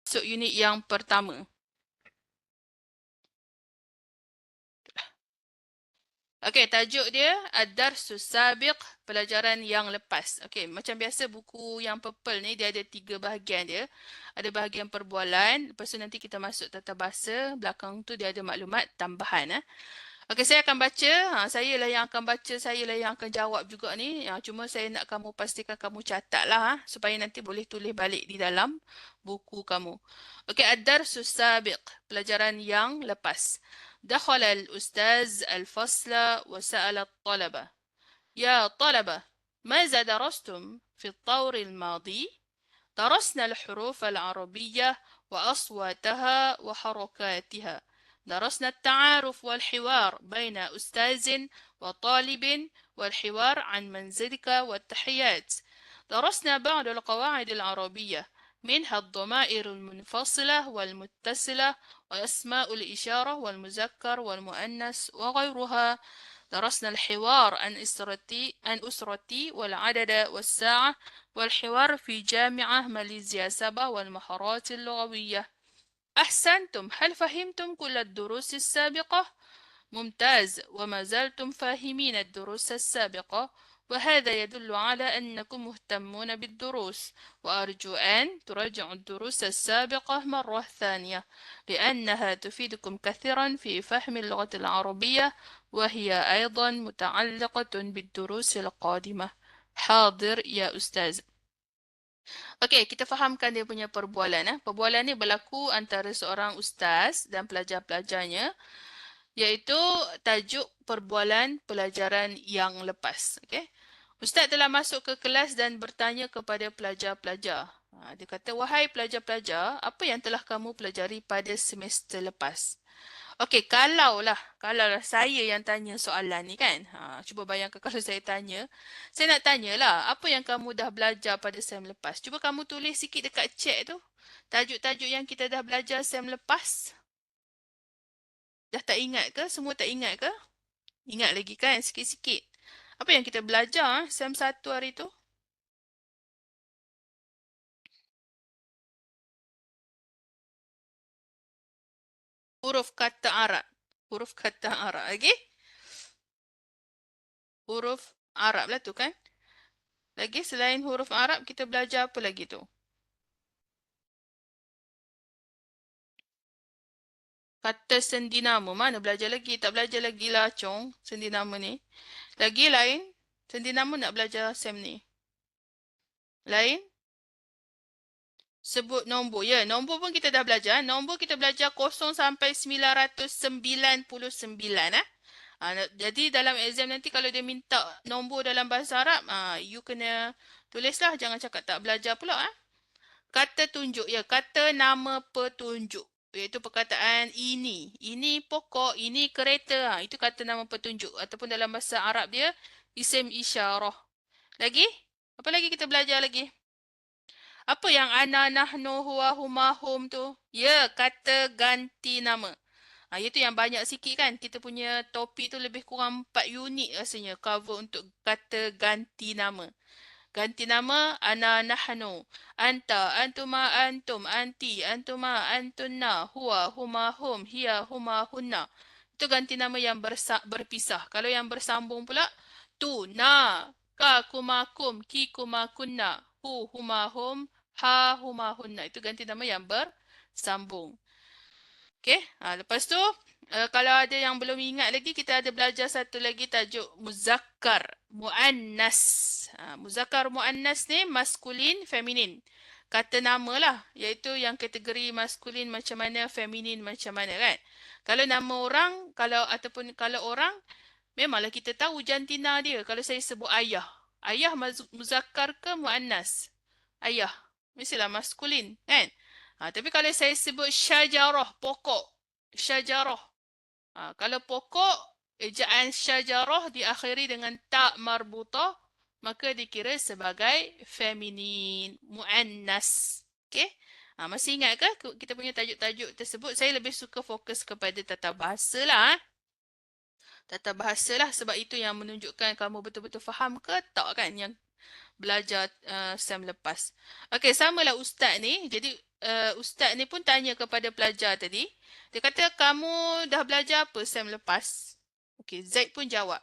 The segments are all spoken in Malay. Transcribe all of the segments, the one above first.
Masuk unit yang pertama. Okey, tajuk dia Ad-Darsus Sabiq, pelajaran yang lepas. Okey, macam biasa buku yang purple ni dia ada 3 bahagian dia. Ada bahagian perbualan, lepas tu nanti kita masuk tata bahasa, belakang tu dia ada maklumat tambahan. Okey, saya akan baca. Saya lah yang akan baca, saya lah yang akan jawab juga ni. Cuma saya nak kamu pastikan kamu catat lah, supaya nanti boleh tulis balik di dalam buku kamu. Okey, Ad-Darsus Sabiq, pelajaran yang lepas. دخل الأستاذ الفصل وسأل الطلبة: يا طلبة، ماذا درستم في الطور الماضي؟ درسنا الحروف العربية وأصواتها وحركاتها. درسنا التعارف والحوار بين أستاذ وطالب والحوار عن منزلك والتحيات. درسنا بعض القواعد العربية، منها الضمائر المنفصلة والمتصلة وأسماء الإشارة والمذكر والمؤنث وغيرها. درسنا الحوار عن أسرتي والعدد والساعة، والحوار في جامعة ماليزيا سبا والمهارات اللغوية. أحسنتم، هل فهمتم كل الدروس السابقة؟ ممتاز، وما زلتم فاهمين الدروس السابقة، وهذا يدل على أنكم مهتمون بالدروس، وأرجو أن تراجعوا الدروس السابقة مرة ثانية، لأنها تفيدكم كثيرا في فهم اللغة العربية، وهي أيضا متعلقة بالدروس القادمة. حاضر يا أستاذ. Okey, kita fahamkan dia punya perbualan. Perbualan ni berlaku antara seorang ustaz dan pelajar-pelajarnya, iaitu tajuk perbualan pelajaran yang lepas. Okey. Ustaz telah masuk ke kelas dan bertanya kepada pelajar-pelajar. Dia kata, wahai pelajar-pelajar, apa yang telah kamu pelajari pada semester lepas? Okey, kalaulah saya yang tanya soalan ni kan. Cuba bayangkan kalau saya tanya. Saya nak tanyalah, apa yang kamu dah belajar pada sem lepas? Cuba kamu tulis sikit dekat chat tu. Tajuk-tajuk yang kita dah belajar sem lepas. Dah tak ingat ke? Semua tak ingat ke? Ingat lagi kan? Sikit-sikit. Apa yang kita belajar sem 1 hari tu? Huruf kata Arab. Huruf kata Arab. Lagi? Huruf Arab lah tu kan? Lagi selain huruf Arab, kita belajar apa lagi tu? Kata sendi nama. Mana belajar lagi? Tak belajar lagi lah, Chong. Sendi nama ni. Lagi lain? Sendi nama nak belajar sem ni. Lain? Sebut nombor. Ya, nombor pun kita dah belajar. Nombor kita belajar 0 sampai 999. Jadi dalam exam nanti kalau dia minta nombor dalam bahasa Arab, you kena tulislah. Jangan cakap tak belajar pula. Kata tunjuk. Ya, kata nama petunjuk. Iaitu perkataan ini. Ini pokok, ini kereta. Itu kata nama petunjuk. Ataupun dalam bahasa Arab dia, isim isyarah. Lagi? Apa lagi kita belajar lagi? Apa yang ana, nahnu, huwa, huma, hum tu? Ya, kata ganti nama. Itu yang banyak sikit kan. Kita punya topik tu lebih kurang 4 unit rasanya cover untuk kata ganti nama. Ganti nama ana, nahnu, anta, antuma, antum, anti, antuma, antunna, huwa, huma, hum, hiya, huma, hunna. Itu ganti nama yang berpisah. Kalau yang bersambung pula, tu, na, ka, kuma, kum, ki, kuma, kunna, hu, huma, hum, ha, huma, hunna. Itu ganti nama yang bersambung. Okey, lepas tu kalau ada yang belum ingat lagi, kita ada belajar satu lagi tajuk muzakkar muannas. Muzakkar muannas ni maskulin, feminin. Kata nama lah, iaitu yang kategori maskulin macam mana, feminin macam mana kan. Kalau nama orang, kalau orang, memanglah kita tahu jantina dia. Kalau saya sebut ayah, ayah muzakkar ke muannas? Ayah, mestilah maskulin kan. Tapi kalau saya sebut syajarah, pokok. Syajarah. Kalau pokok, ejaan syajarah diakhiri dengan tak marbutah, maka dikira sebagai feminin, muannas. Okey? Masih ingat ke kita punya tajuk-tajuk tersebut? Saya lebih suka fokus kepada tata bahasa lah. Tata bahasa lah sebab itu yang menunjukkan kamu betul-betul faham ke tak kan yang belajar sem lepas. Okey, samalah ustaz ni. Jadi ustaz ni pun tanya kepada pelajar tadi. Dia kata, kamu dah belajar apa sem lepas? Okey, Zaid pun jawab.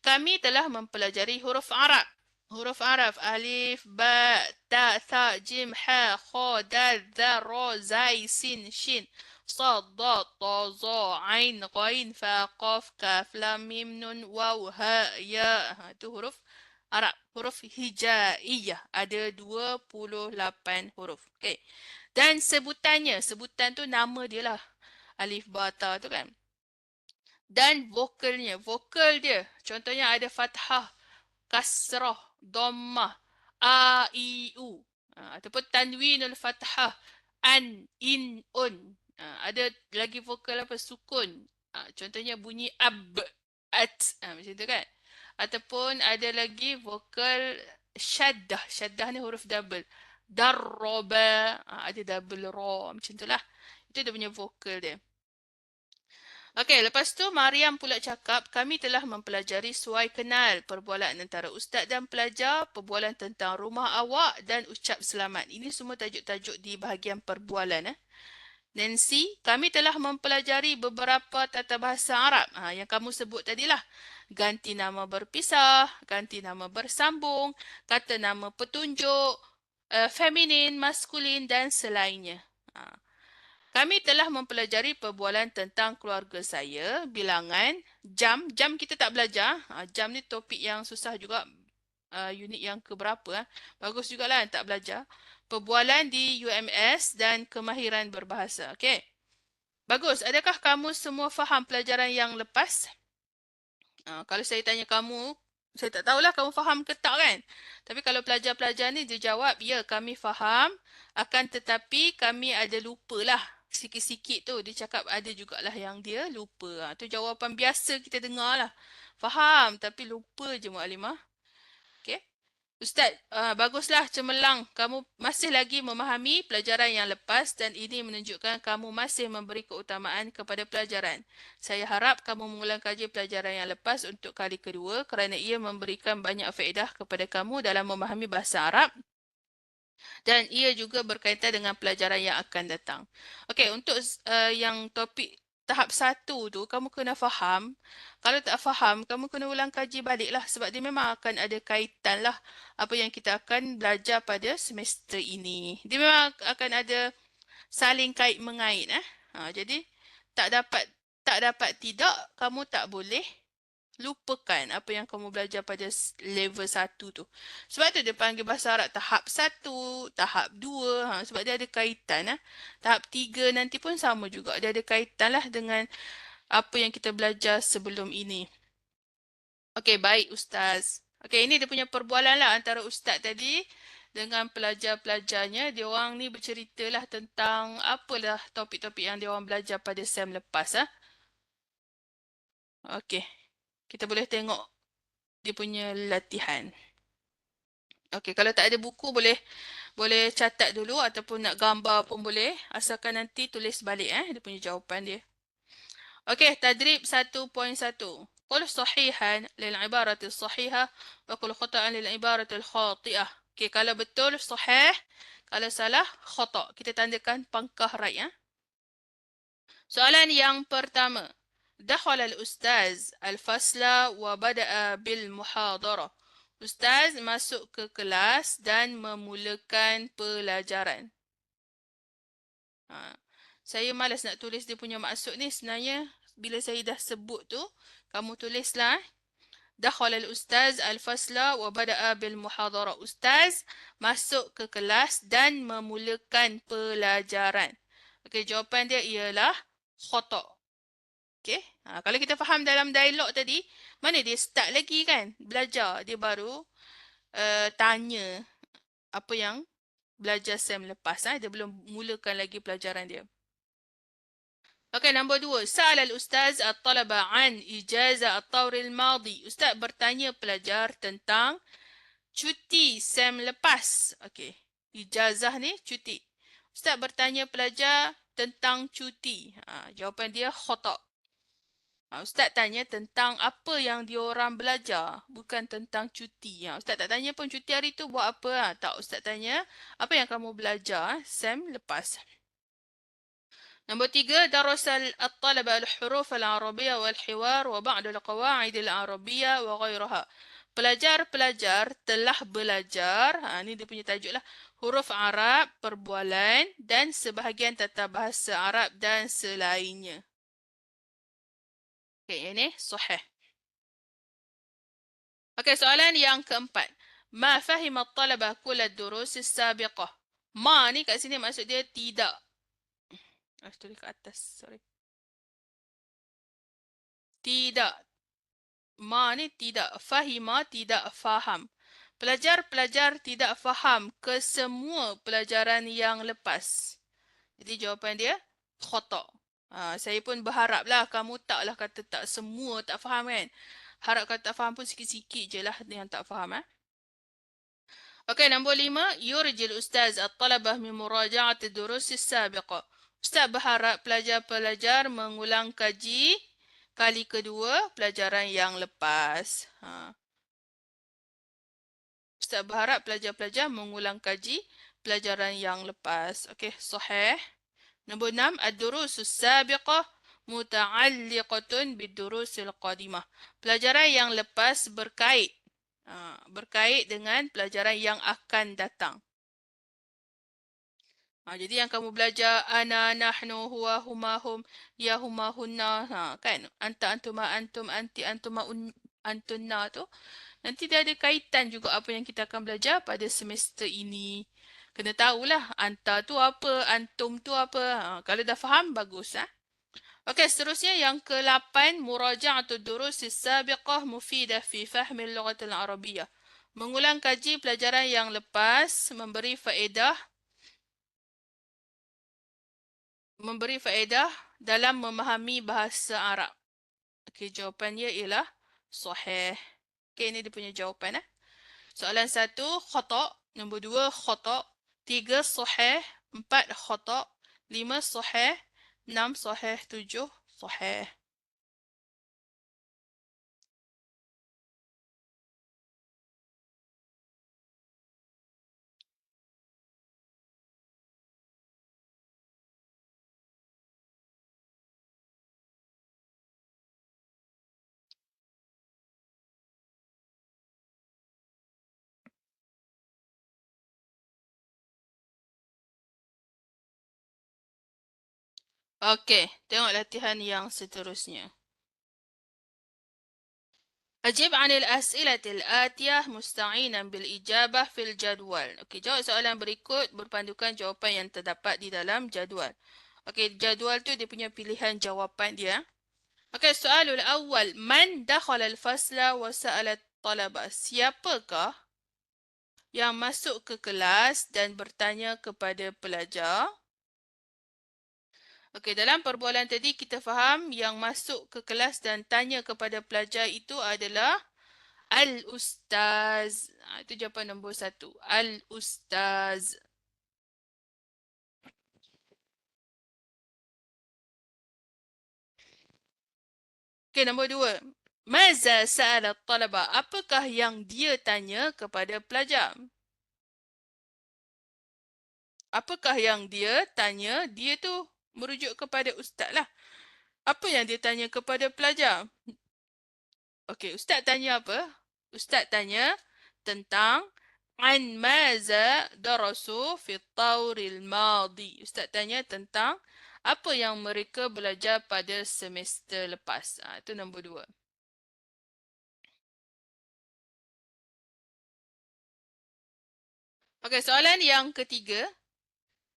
Kami telah mempelajari huruf Arab. Huruf Arab alif, ba, ta, tha, jim, ha, kha, dal, dha, ra, zai, sin, shin, sad, dad, ta, za, ain, ghain, fa, qaf, kaf, lam, mim, nun, waw, ha, ya. Itu huruf Arab. Huruf hijaiyah. Ada 28 huruf. Okey. Dan sebutannya, sebutan tu nama dia lah. Alif, ba, ta tu kan. Dan vokalnya, vokal dia. Contohnya ada fathah, kasrah, dhammah, a, i, u. Ataupun tanwinul fathah, an, in, un. Ada lagi vokal apa? Sukun. Contohnya bunyi ab, at. Macam tu kan. Ataupun ada lagi vokal syaddah. Syaddah ni huruf double. Darraba. Ada double ra. Macam tu lah. Itu dia punya vokal dia. Okey, lepas tu Mariam pula cakap, kami telah mempelajari suai kenal, perbualan antara ustaz dan pelajar, perbualan tentang rumah awak dan ucap selamat. Ini semua tajuk-tajuk di bahagian perbualan. Nancy, kami telah mempelajari beberapa tata bahasa Arab. Yang kamu sebut tadilah. Ganti nama berpisah, ganti nama bersambung, kata nama petunjuk, feminin, maskulin dan selainnya. Kami telah mempelajari perbualan tentang keluarga saya, bilangan, jam. Jam kita tak belajar. Jam ni topik yang susah juga. Unit yang keberapa. Bagus jugalah tak belajar. Perbualan di UMS dan kemahiran berbahasa. Okey. Bagus. Adakah kamu semua faham pelajaran yang lepas? Kalau saya tanya kamu, saya tak tahulah kamu faham ke tak kan? Tapi kalau pelajar-pelajar ni dia jawab, ya kami faham. Akan tetapi kami ada lupalah. Sikit-sikit tu dia cakap ada jugalah yang dia lupa. Tu jawapan biasa kita dengar lah. Faham tapi lupa je Mu'alimah. Okay. Ustaz, baguslah cemerlang. Kamu masih lagi memahami pelajaran yang lepas dan ini menunjukkan kamu masih memberi keutamaan kepada pelajaran. Saya harap kamu mengulang kaji pelajaran yang lepas untuk kali kedua kerana ia memberikan banyak faedah kepada kamu dalam memahami bahasa Arab dan ia juga berkaitan dengan pelajaran yang akan datang. Okey, untuk yang topik tahap 1 tu, kamu kena faham. Kalau tak faham, kamu kena ulang kaji balik lah sebab dia memang akan ada kaitan lah apa yang kita akan belajar pada semester ini. Dia memang akan ada saling kait-mengait. Jadi, tak dapat tidak, kamu tak boleh lupakan apa yang kamu belajar pada level 1 tu. Sebab tu dia panggil bahasa Arab tahap 1, tahap 2. Sebab dia ada kaitan. Tahap 3 nanti pun sama juga. Dia ada kaitan lah dengan apa yang kita belajar sebelum ini. Okey, baik Ustaz. Okey, ini dia punya perbualan lah antara Ustaz tadi dengan pelajar-pelajarnya. Dia orang ni berceritalah tentang apalah topik-topik yang dia orang belajar pada sem lepas. Okey. Kita boleh tengok dia punya latihan. Okey, kalau tak ada buku boleh catat dulu ataupun nak gambar pun boleh. Asalkan nanti tulis balik dia punya jawapan dia. Okey, tadrib 1.1. Qul sahihan lil ibarati sahihah wa qul khata'an lil ibarati khati'ah. Okey, kalau betul sahih, kalau salah khata'. Kita tandakan pangkah right. Soalan yang pertama. دخل الأستاذ الفصل وبدأ بالمحاضرة. Ustaz masuk ke kelas dan memulakan pelajaran. Saya malas nak tulis dia punya maksud ni. Sebenarnya bila saya dah sebut tu, kamu tulislah. دخل الأستاذ الفصل وبدأ بالمحاضرة. Ustaz masuk ke kelas dan memulakan pelajaran. Okey, jawapan dia ialah khata'. Okay. Kalau kita faham dalam dialog tadi, mana dia start lagi kan? Belajar. Dia baru tanya apa yang belajar sem lepas. Dia belum mulakan lagi pelajaran dia. Okay, nombor 2. Sa'al al-ustaz at-talaba an ijazah at-tawr al-madi. Ustaz bertanya pelajar tentang cuti sem lepas. Okay. Ijazah ni cuti. Ustaz bertanya pelajar tentang cuti. Jawapan dia khata'. Ustaz tanya tentang apa yang diorang belajar, bukan tentang cuti. Ustaz tak tanya pun cuti hari tu buat apa. Tak, Ustaz tanya apa yang kamu belajar Sam lepas. Nombor 3, darasal at-talaba al-huruf al-arabiyyah wal-hiwar wa ba'd al-qawa'id al-arabiyyah wa ghairaha. Pelajar-pelajar telah belajar, ini dia punya tajuk lah, huruf Arab, perbualan dan sebahagian tata bahasa Arab dan selainnya. Okey, ini sahih. Okey, soalan yang keempat. Ma fahima at-talaba kull ad-durus as-sabiqah. Ma ni kat sini maksud dia tidak. Tulis kat atas, sorry. Tidak. Ma ni tidak. Fahima tidak faham. Pelajar-pelajar tidak faham kesemua pelajaran yang lepas. Jadi jawapan dia khata. Saya pun berharaplah kamu taklah kata tak semua tak faham kan. Harap kata tak faham pun sikit-sikit je lah yang tak faham. Okey, nombor 5. Yurjil ustaz at-talabah min muraja'at ad-durus as-sabiqah. Ustaz berharap pelajar-pelajar mengulang kaji kali kedua pelajaran yang lepas. Ustaz berharap pelajar-pelajar mengulang kaji pelajaran yang lepas. Okey, sahih. Nombor 6. Ad-durusus sabiqah muta'alliqatun bid-durusil qadimah. Pelajaran yang lepas berkait. Berkait dengan pelajaran yang akan datang. Jadi yang kamu belajar ana, nahnu, huwa, huma, hum, ya, huma, hunna, kan? Anta, antuma, antum, anti, antuma, antunna tu. Nanti dia ada kaitan juga apa yang kita akan belajar pada semester ini. Kena tahulah anta tu apa, antum tu apa. Kalau dah faham, bagus. Okey, seterusnya yang ke-8. Muraja'atul durus as-sabiqah mufidah fi fahmi al-lughatil arabiyyah. Mengulang kaji pelajaran yang lepas memberi faedah dalam memahami bahasa Arab. Okey, jawapannya ialah sahih. Okey, ini dia punya jawapan. Soalan 1, khata. Nombor 2, khata. 3, sahih. 4, khata. 5, sahih. 6, sahih. 7, sahih. Okey, tengok latihan yang seterusnya. Ajib 'anil as'ilatil atiyah musta'inan bil ijabah fil jadwal. Okey, jawab soalan berikut berpandukan jawapan yang terdapat di dalam jadual. Okey, jadual tu dia punya pilihan jawapan dia. Okey, soalul awal. Man dakhala al-fasla wa sa'ala talaba. Siapakah yang masuk ke kelas dan bertanya kepada pelajar? Okey, dalam perbualan tadi kita faham yang masuk ke kelas dan tanya kepada pelajar itu adalah Al-Ustaz. Itu jawapan nombor 1. Al-Ustaz. Okey, nombor 2. Maza sa'ala talaba. Apakah yang dia tanya kepada pelajar? Apakah yang dia tanya? Dia tu merujuk kepada ustaz lah. Apa yang dia tanya kepada pelajar? Okey, ustaz tanya apa? Ustaz tanya tentang an maza darasu fi tauril madi. Ustaz tanya tentang apa yang mereka belajar pada semester lepas. Itu nombor 2. Okey, soalan yang ketiga.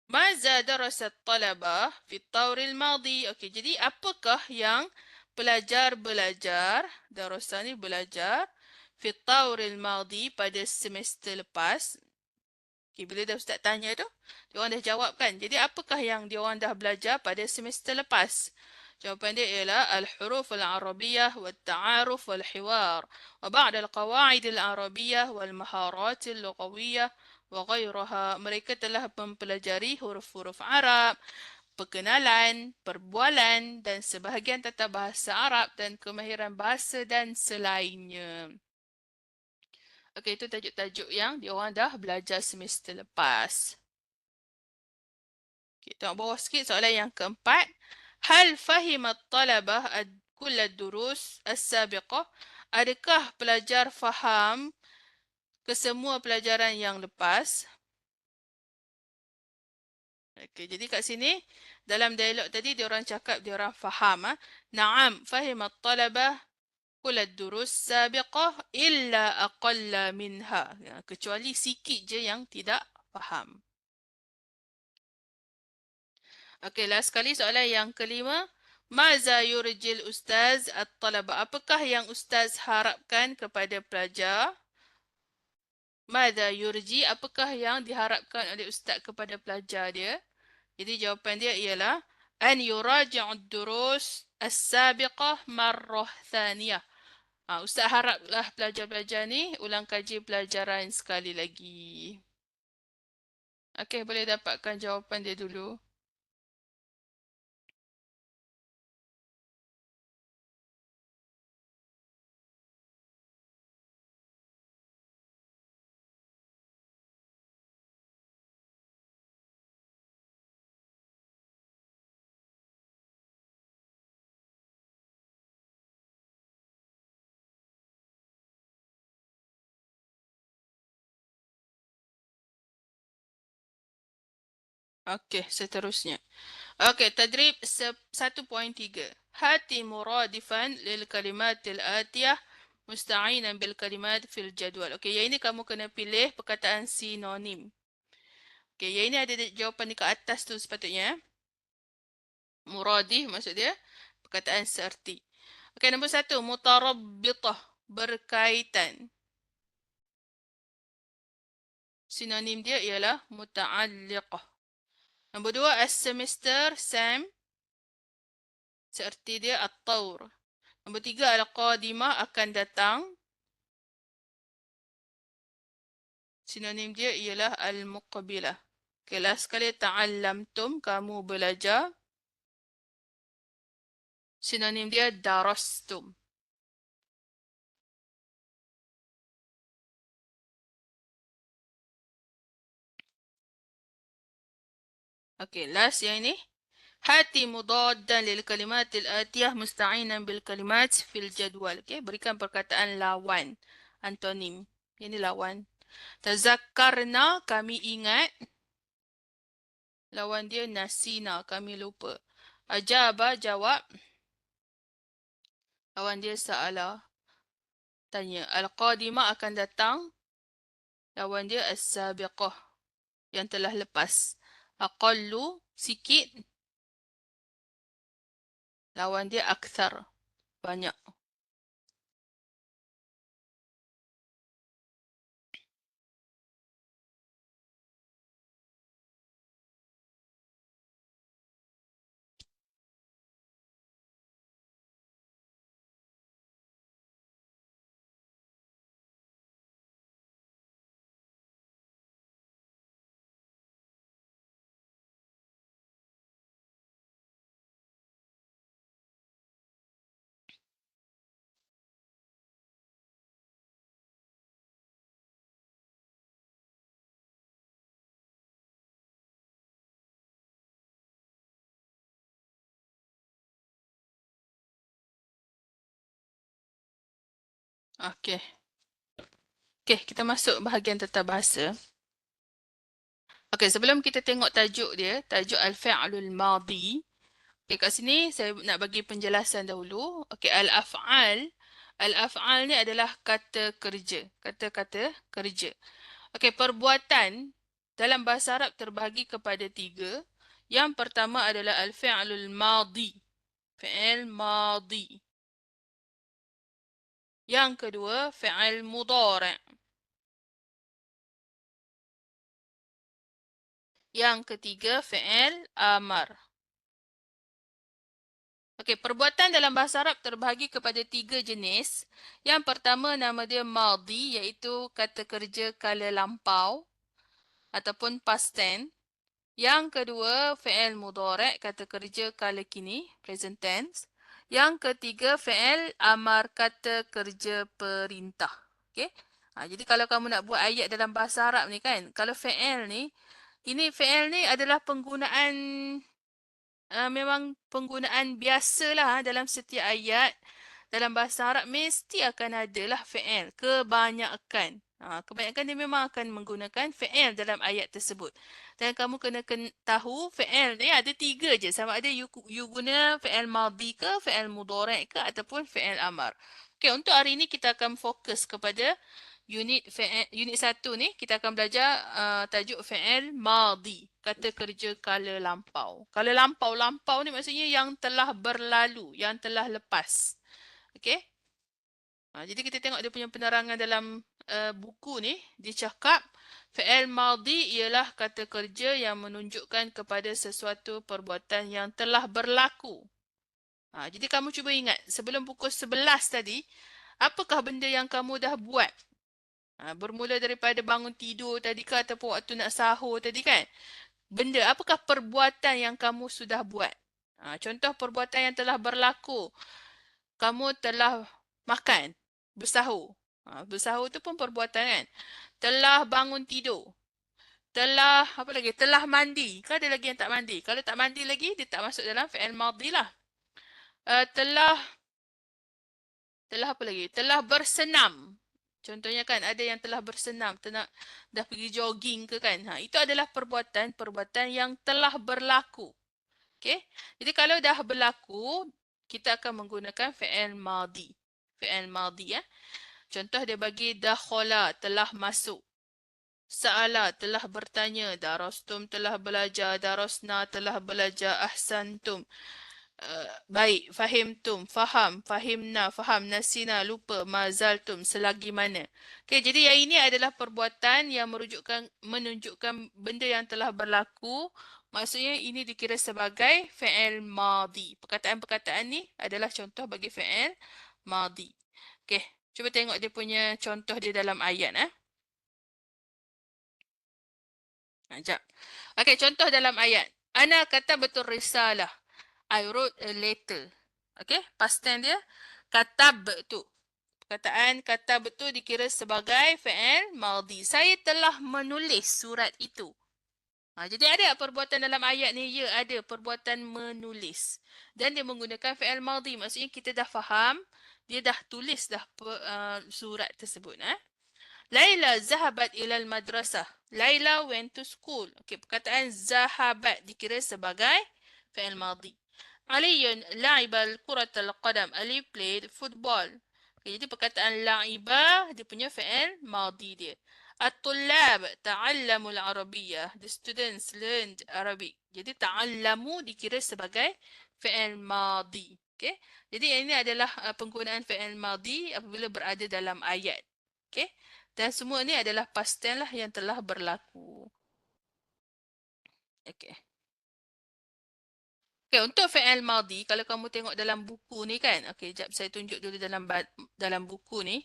Maza darasat talabah fi tauril madi. Okey, jadi apakah yang pelajar belajar? Darasa ni belajar fi tauril madi pada semester lepas. Okay, bila dah ustaz tanya tu, dia orang dah jawab kan. Jadi apakah yang dia orang dah belajar pada semester lepas? Jawapan dia ialah al-huruf al-arabiyyah wa ta'aruf wal-hiwar wa ba'd al-qawa'id al-arabiyyah wal maharat al-lughawiyyah wa ghairaha. Mereka telah mempelajari huruf-huruf Arab, perkenalan, perbualan dan sebahagian tata bahasa Arab dan kemahiran bahasa dan selainnya. Okey, itu tajuk-tajuk yang diorang dah belajar semester lepas. Okey, tengok bawah sikit soalan yang keempat. Hal fahimat talabah kull ad-durus as-sabiqah? Adakah pelajar faham kesemua pelajaran yang lepas? Okey, jadi kat sini dalam dialog tadi diorang cakap diorang faham. Naam, fahimat talabah kull ad-durus sabiqah illa aqalla minha. Ya, kecuali sikit je yang tidak faham. Okey, last sekali soalan yang kelima. Maza yurjil ustaz at-talaba? Apakah yang ustaz harapkan kepada pelajar? Maza yurji? Apakah yang diharapkan oleh ustaz kepada pelajar dia? Jadi jawapan dia ialah an yuraji'ud durus as-sabiqah marrah thaniyah. Ustaz haraplah pelajar-pelajar ni ulang kaji pelajaran sekali lagi. Okey, boleh dapatkan jawapan dia dulu. Okey, seterusnya. Okey, tadrib 1.3. Hati muradifan lil kalimatil atiyah musta'inan bil kalimat fil jadwal. Okey, yang ini kamu kena pilih perkataan sinonim. Okey, yang ini ada jawapan di ke atas tu sepatutnya. Muradif maksud dia perkataan serti. Okey, nombor 1, mutarabbitah, berkaitan. Sinonim dia ialah muta'alliqah. Nombor 2, as-semester, sam, seerti dia at-taur. Nombor 3, al-qadimah, akan datang. Sinonim dia ialah al-muqbilah. Okay, last sekali, ta'allamtum, kamu belajar. Sinonim dia darastum. Okay, last yang ini. Hati mudaddan lil kalimatil atiyah musta'inan bil kalimat fil jadwal. Okay, berikan perkataan lawan, antonim. Ini lawan. Tazakkarna, kami ingat. Lawan dia nasina, kami lupa. Ajaba, jawab. Lawan dia sa'ala, tanya. Al-qadimah, akan datang. Lawan dia as-sabiqah, yang telah lepas. Aqallu, sikit. Lawan dia akthar, banyak. Okey. Okey, kita masuk bahagian tata bahasa. Okey, sebelum kita tengok tajuk dia, tajuk al-fi'lul madhi. Okey, kat sini saya nak bagi penjelasan dahulu. Okey, al-af'al. Al-af'al ni adalah kata kerja. Kata-kata kerja. Okey, perbuatan dalam bahasa Arab terbahagi kepada 3. Yang pertama adalah al-fi'lul madhi. Fi'il madhi. Yang kedua, fi'il mudhari'. Yang ketiga, fi'il amar. Okey, perbuatan dalam bahasa Arab terbahagi kepada 3 jenis. Yang pertama nama dia madhi, iaitu kata kerja kala lampau ataupun past tense. Yang kedua, fi'il mudhari', kata kerja kala kini, present tense. Yang ketiga, fi'il amar, kata kerja perintah. Okey? Jadi kalau kamu nak buat ayat dalam bahasa Arab ni kan, kalau fi'il ni, ini fi'il ni adalah penggunaan memang penggunaan biasalah dalam setiap ayat. Dalam bahasa Arab mesti akan adalah fi'il. Kebanyakan. Kebanyakan dia memang akan menggunakan fi'il dalam ayat tersebut. Dan kamu kena tahu fi'il ni ada 3 je. Sama ada you guna fi'il madhi ke, fi'il mudhari' ke ataupun fi'il amar. Okay, untuk hari ini kita akan fokus kepada unit 1 ni kita akan belajar tajuk fi'il madhi, kata kerja kala lampau. Kala lampau ni maksudnya yang telah berlalu, yang telah lepas. Okey? Jadi kita tengok dia punya penerangan dalam buku ni, dia cakap fi'il madhi ialah kata kerja yang menunjukkan kepada sesuatu perbuatan yang telah berlaku. Jadi kamu cuba ingat sebelum pukul 11 tadi, apakah benda yang kamu dah buat? Bermula daripada bangun tidur tadi ke ataupun waktu nak sahur tadi kan. Benda, apakah perbuatan yang kamu sudah buat? Contoh perbuatan yang telah berlaku. Kamu telah makan, bersahur. Bersahur tu pun perbuatan kan. Telah bangun tidur. Telah, apa lagi? Telah mandi. Kan ada lagi yang tak mandi. Kalau tak mandi lagi, dia tak masuk dalam fi'il madhi lah. Telah apa lagi? Telah bersenam. Contohnya kan ada yang telah bersenam, dah pergi jogging ke kan. Itu adalah perbuatan yang telah berlaku. Okey. Jadi kalau dah berlaku, kita akan menggunakan fi'il madhi. Fi'il madhi ya. Contoh dia bagi dakhala, telah masuk. Sa'ala, telah bertanya. Darastum, telah belajar. Darasna, telah belajar. Ahsantum. Baik, fahimtum, faham, fahimna, faham, nasina, lupa, mazaltum, selagi mana. Okey, jadi yang ini adalah perbuatan yang menunjukkan benda yang telah berlaku. Maksudnya ini dikira sebagai fi'il madhi. Perkataan-perkataan ni adalah contoh bagi fi'il madhi. Okey, cuba tengok dia punya contoh dia dalam ayat. Sekejap. Okey, contoh dalam ayat. Ana kata betul risalah. I wrote a letter. Okay, past tense dia katab tu. Perkataan katab tu dikira sebagai fi'il madhi. Saya telah menulis surat itu. Jadi ada perbuatan dalam ayat ni? Ya, ada perbuatan menulis. Dan dia menggunakan fi'il madhi. Maksudnya kita dah faham, dia dah tulis dah surat tersebut. Laila zahabat ilal madrasah. Laila went to school. Okay, perkataan zahabat dikira sebagai fi'il madhi. Ali la'ibal kuratal qadam. Ali played football. Okay, jadi perkataan la'ibah dia punya fi'il madhi dia. At-tullab ta'allamul arabiyyah. The students learned Arabic. Jadi ta'allamu dikira sebagai fi'il madhi. Okay. Jadi ini adalah penggunaan fi'il madhi apabila berada dalam ayat. Okay. Dan semua ni adalah past tense lah yang telah berlaku. Okay. Okay, untuk fi'il madhi, kalau kamu tengok dalam buku ni kan. Okay, jap saya tunjuk dulu dalam buku ni.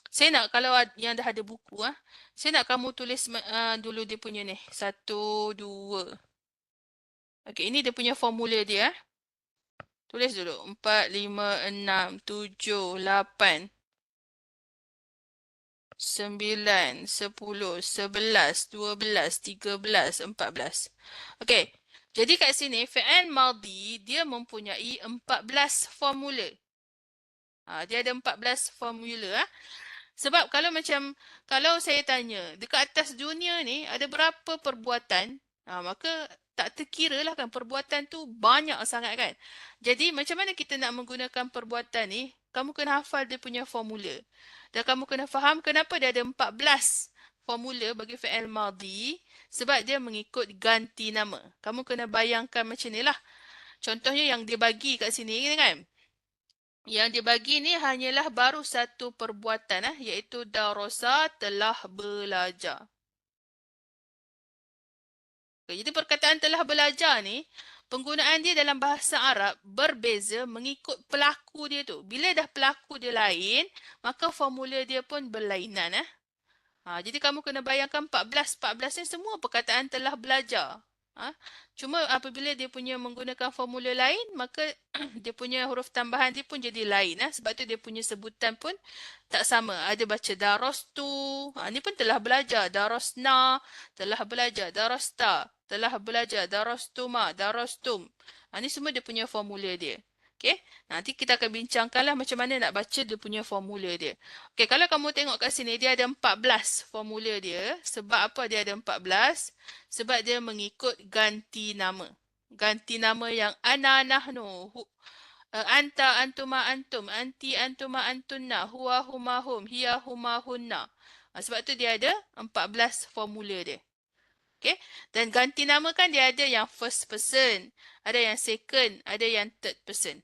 Saya nak, kalau yang dah ada buku, saya nak kamu tulis dulu dia punya ni. 1, 2. Okay, ini dia punya formula dia. Tulis dulu. 4, 5, 6, 7, 8. 9, 10, 11, 12, 13, 14. Okay. Jadi kat sini, fi'il madhi dia mempunyai 14 formula. Dia ada 14 formula. Sebab kalau saya tanya, dekat atas dunia ni ada berapa perbuatan, maka tak terkira lah kan, perbuatan tu banyak sangat kan. Jadi macam mana kita nak menggunakan perbuatan ni, kamu kena hafal dia punya formula. Dan kamu kena faham kenapa dia ada 14 formula bagi fi'il madhi, sebab dia mengikut ganti nama. Kamu kena bayangkan macam ni lah. Contohnya yang dia bagi kat sini kan. Yang dia bagi ni hanyalah baru satu perbuatan iaitu darasa, telah belajar. Okay, jadi perkataan telah belajar ni, penggunaan dia dalam bahasa Arab berbeza mengikut pelaku dia tu. Bila dah pelaku dia lain, maka formula dia pun berlainan. Jadi kamu kena bayangkan 14 ni semua perkataan telah belajar. Ha? Cuma apabila dia punya menggunakan formula lain, maka dia punya huruf tambahan dia pun jadi lain. Sebab tu dia punya sebutan pun tak sama. Ada baca darastu. Ni pun telah belajar. Darasna. Telah belajar. Darasta. Telah belajar. Darastuma. Darastum. Ni semua dia punya formula dia. Okay. Nanti kita akan bincangkanlah macam mana nak baca dia punya formula dia. Okay, kalau kamu tengok kat sini, dia ada 14 formula dia. Sebab apa dia ada 14? Sebab dia mengikut ganti nama. Ganti nama yang ana nahnu, anta antuma antum, anti antuma antunna, huwa huma hum, hiya huma hunna. Sebab tu dia ada 14 formula dia. Okay? Dan ganti nama kan dia ada yang first person, ada yang second, ada yang third person.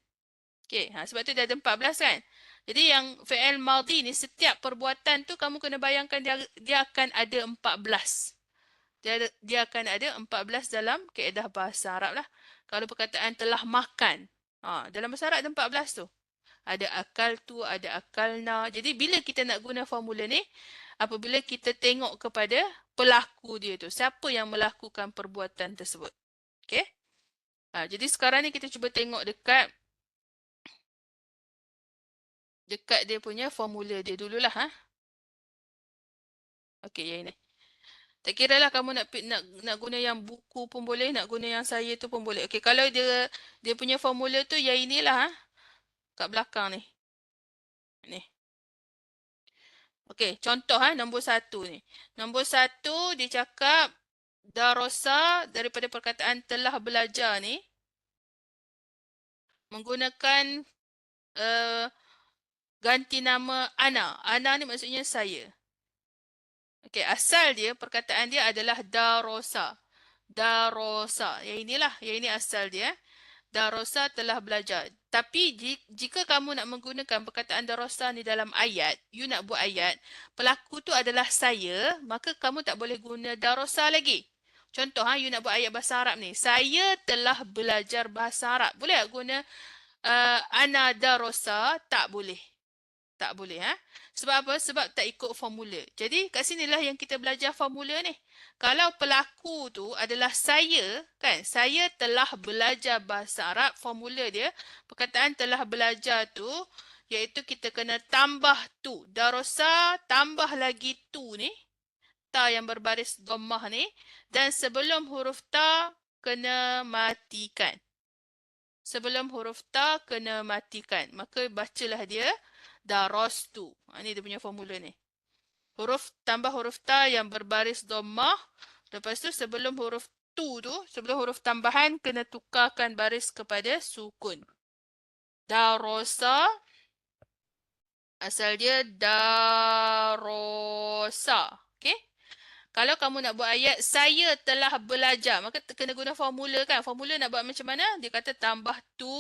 Okay, sebab tu dia ada 14 kan. Jadi yang fi'il madhi ni setiap perbuatan tu kamu kena bayangkan dia akan ada 14. Dia akan ada 14 dalam kaedah bahasa Arab lah. Kalau perkataan telah makan, dalam bahasa Arab ada 14 tu. Ada akal tu, ada akalna. Jadi bila kita nak guna formula ni, apabila kita tengok kepada pelaku dia tu, siapa yang melakukan perbuatan tersebut. Okay? Jadi sekarang ni kita cuba tengok dekat dia punya formula dia dululah. Okay, yang ini. Tak kira lah kamu nak guna yang buku pun boleh, nak guna yang saya tu pun boleh. Okey, kalau dia punya formula tu yang inilah kat belakang ni. Ni. Okey, contoh nombor 1 ni. Nombor 1 dia cakap darasa daripada perkataan telah belajar ni menggunakan ganti nama ana. Ana ni maksudnya saya. Okey, asal dia perkataan dia adalah darosa. Darosa. Yang ini asal dia. Darosa telah belajar. Tapi jika kamu nak menggunakan perkataan darosa ni dalam ayat, you nak buat ayat, pelaku tu adalah saya, maka kamu tak boleh guna darosa lagi. Contoh, you nak buat ayat bahasa Arab ni. Saya telah belajar bahasa Arab. Boleh tak guna ana darosa? Tak boleh. Tak boleh. Sebab apa? Sebab tak ikut formula. Jadi kat sinilah yang kita belajar formula ni. Kalau pelaku tu adalah saya, kan? Saya telah belajar bahasa Arab, formula dia, perkataan telah belajar tu, iaitu kita kena tambah tu. Darosa tambah lagi tu ni. Ta yang berbaris dhammah ni. Dan sebelum huruf ta, kena matikan. Sebelum huruf ta, kena matikan. Maka bacalah dia darastu. Ini dia punya formula ni. Tambah huruf ta yang berbaris dhammah. Lepas tu sebelum huruf tu, sebelum huruf tambahan, kena tukarkan baris kepada sukun. Darosa. Asal dia darosa. Okay? Kalau kamu nak buat ayat, saya telah belajar. Maka kena guna formula kan. Formula nak buat macam mana? Dia kata tambah tu.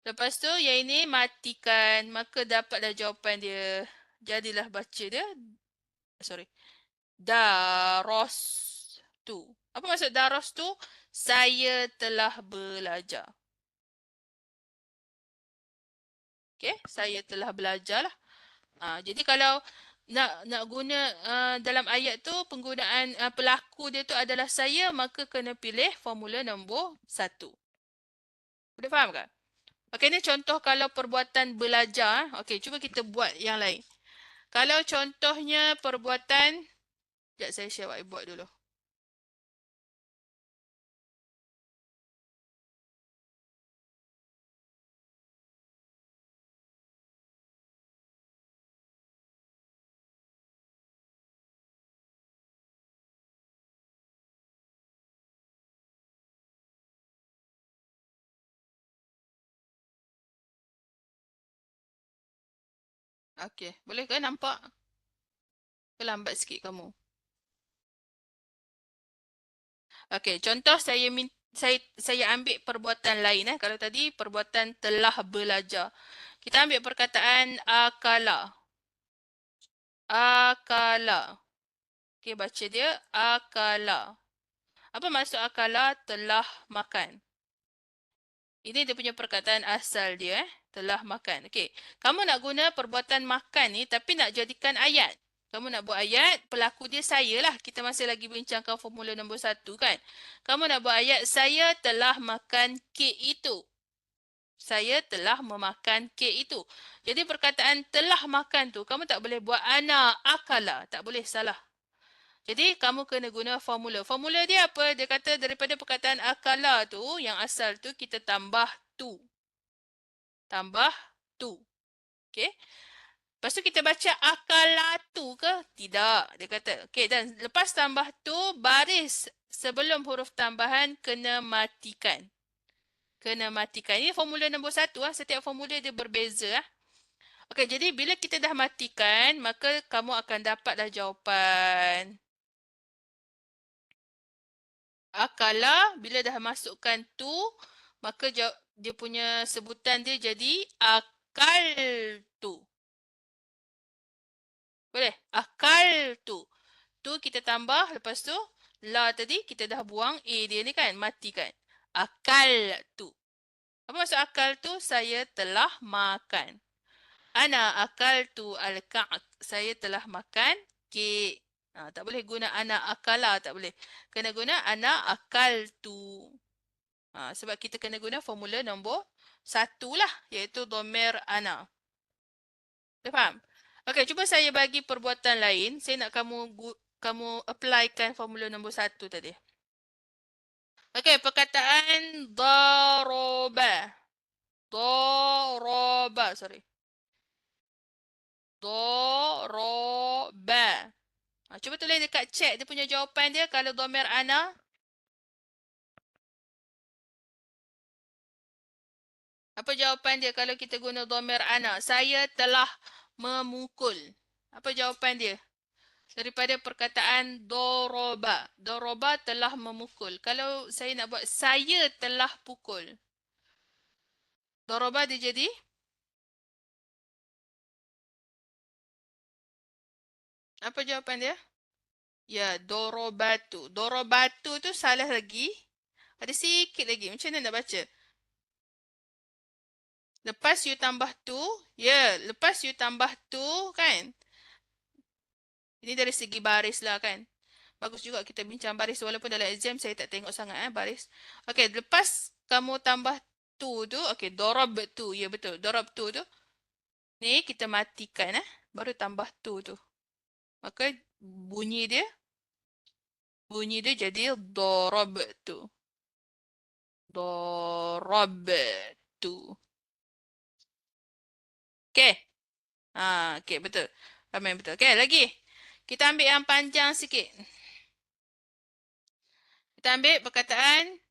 Lepas tu yang ini matikan. Maka dapatlah jawapan dia. Jadilah baca dia. Sorry. Daros tu. Apa maksud daros tu? Saya telah belajar. Okay. Saya telah belajar lah. Jadi kalau nak guna dalam ayat tu, penggunaan pelaku dia tu adalah saya, maka kena pilih formula nombor 1. Boleh faham tak? Okey, ni contoh kalau perbuatan belajar. Okey, cuba kita buat yang lain. Kalau contohnya perbuatan, sekejap saya share whiteboard dulu. Okey, boleh ke nampak? Lambat sikit kamu. Okey, contoh saya ambil perbuatan lain. Kalau tadi perbuatan telah belajar. Kita ambil perkataan akala. Akala. Okey, baca dia akala. Apa maksud akala? Telah makan. Ini dia punya perkataan asal dia. Telah makan. Okey, kamu nak guna perbuatan makan ni tapi nak jadikan ayat. Kamu nak buat ayat, pelaku dia saya lah. Kita masih lagi bincangkan formula nombor 1 kan. Kamu nak buat ayat, saya telah makan kek itu. Saya telah memakan kek itu. Jadi perkataan telah makan tu, kamu tak boleh buat ana akala. Tak boleh, salah. Jadi kamu kena guna formula. Formula dia apa? Dia kata daripada perkataan akala tu, yang asal tu kita tambah tu. Tambah tu. Okay. Lepas tu kita baca akalatu ke? Tidak. Dia kata, okay, dan lepas tambah tu, baris sebelum huruf tambahan kena matikan. Kena matikan. Ini formula nombor 1. Setiap formula dia berbeza. Okey, jadi bila kita dah matikan, maka kamu akan dapatlah jawapan. Akala, bila dah masukkan tu, maka dia punya sebutan dia jadi akal tu. Boleh? Akal tu. Tu kita tambah, lepas tu la tadi kita dah buang a dia ni kan, matikan. Akal tu. Apa maksud akal tu? Saya telah makan. Ana akal tu al-ka'k. Saya telah makan kek. Tak boleh guna ana akala, tak boleh. Kena guna ana akal tu. Sebab kita kena guna formula nombor 1 lah, iaitu domer ana. Dah faham? Okey, cuba saya bagi perbuatan lain. Saya nak kamu applykan formula nombor 1 tadi. Okey, perkataan daraba. Daraba, sorry. Daraba. Cuba tulis dekat chat dia punya jawapan dia kalau domer ana. Apa jawapan dia kalau kita guna domer ana? Saya telah memukul. Apa jawapan dia? Daripada perkataan doroba. Doroba telah memukul. Kalau saya nak buat saya telah pukul. Doroba dia jadi? Apa jawapan dia? Ya, dorobatu. Dorobatu tu salah lagi. Ada sikit lagi. Macam mana nak baca? Lepas you tambah tu, ya, lepas you tambah tu kan. Ini dari segi baris lah kan. Bagus juga kita bincang baris walaupun dalam exam saya tak tengok sangat baris. Okey, lepas kamu tambah tu, okey, dorob tu. Ya betul, dorob tu. Ni kita matikan baru tambah tu. Maka bunyi dia jadi dorob tu. Dorob tu. Okey. Okey betul. Ramai betul. Okey, lagi. Kita ambil yang panjang sikit. Kita ambil perkataan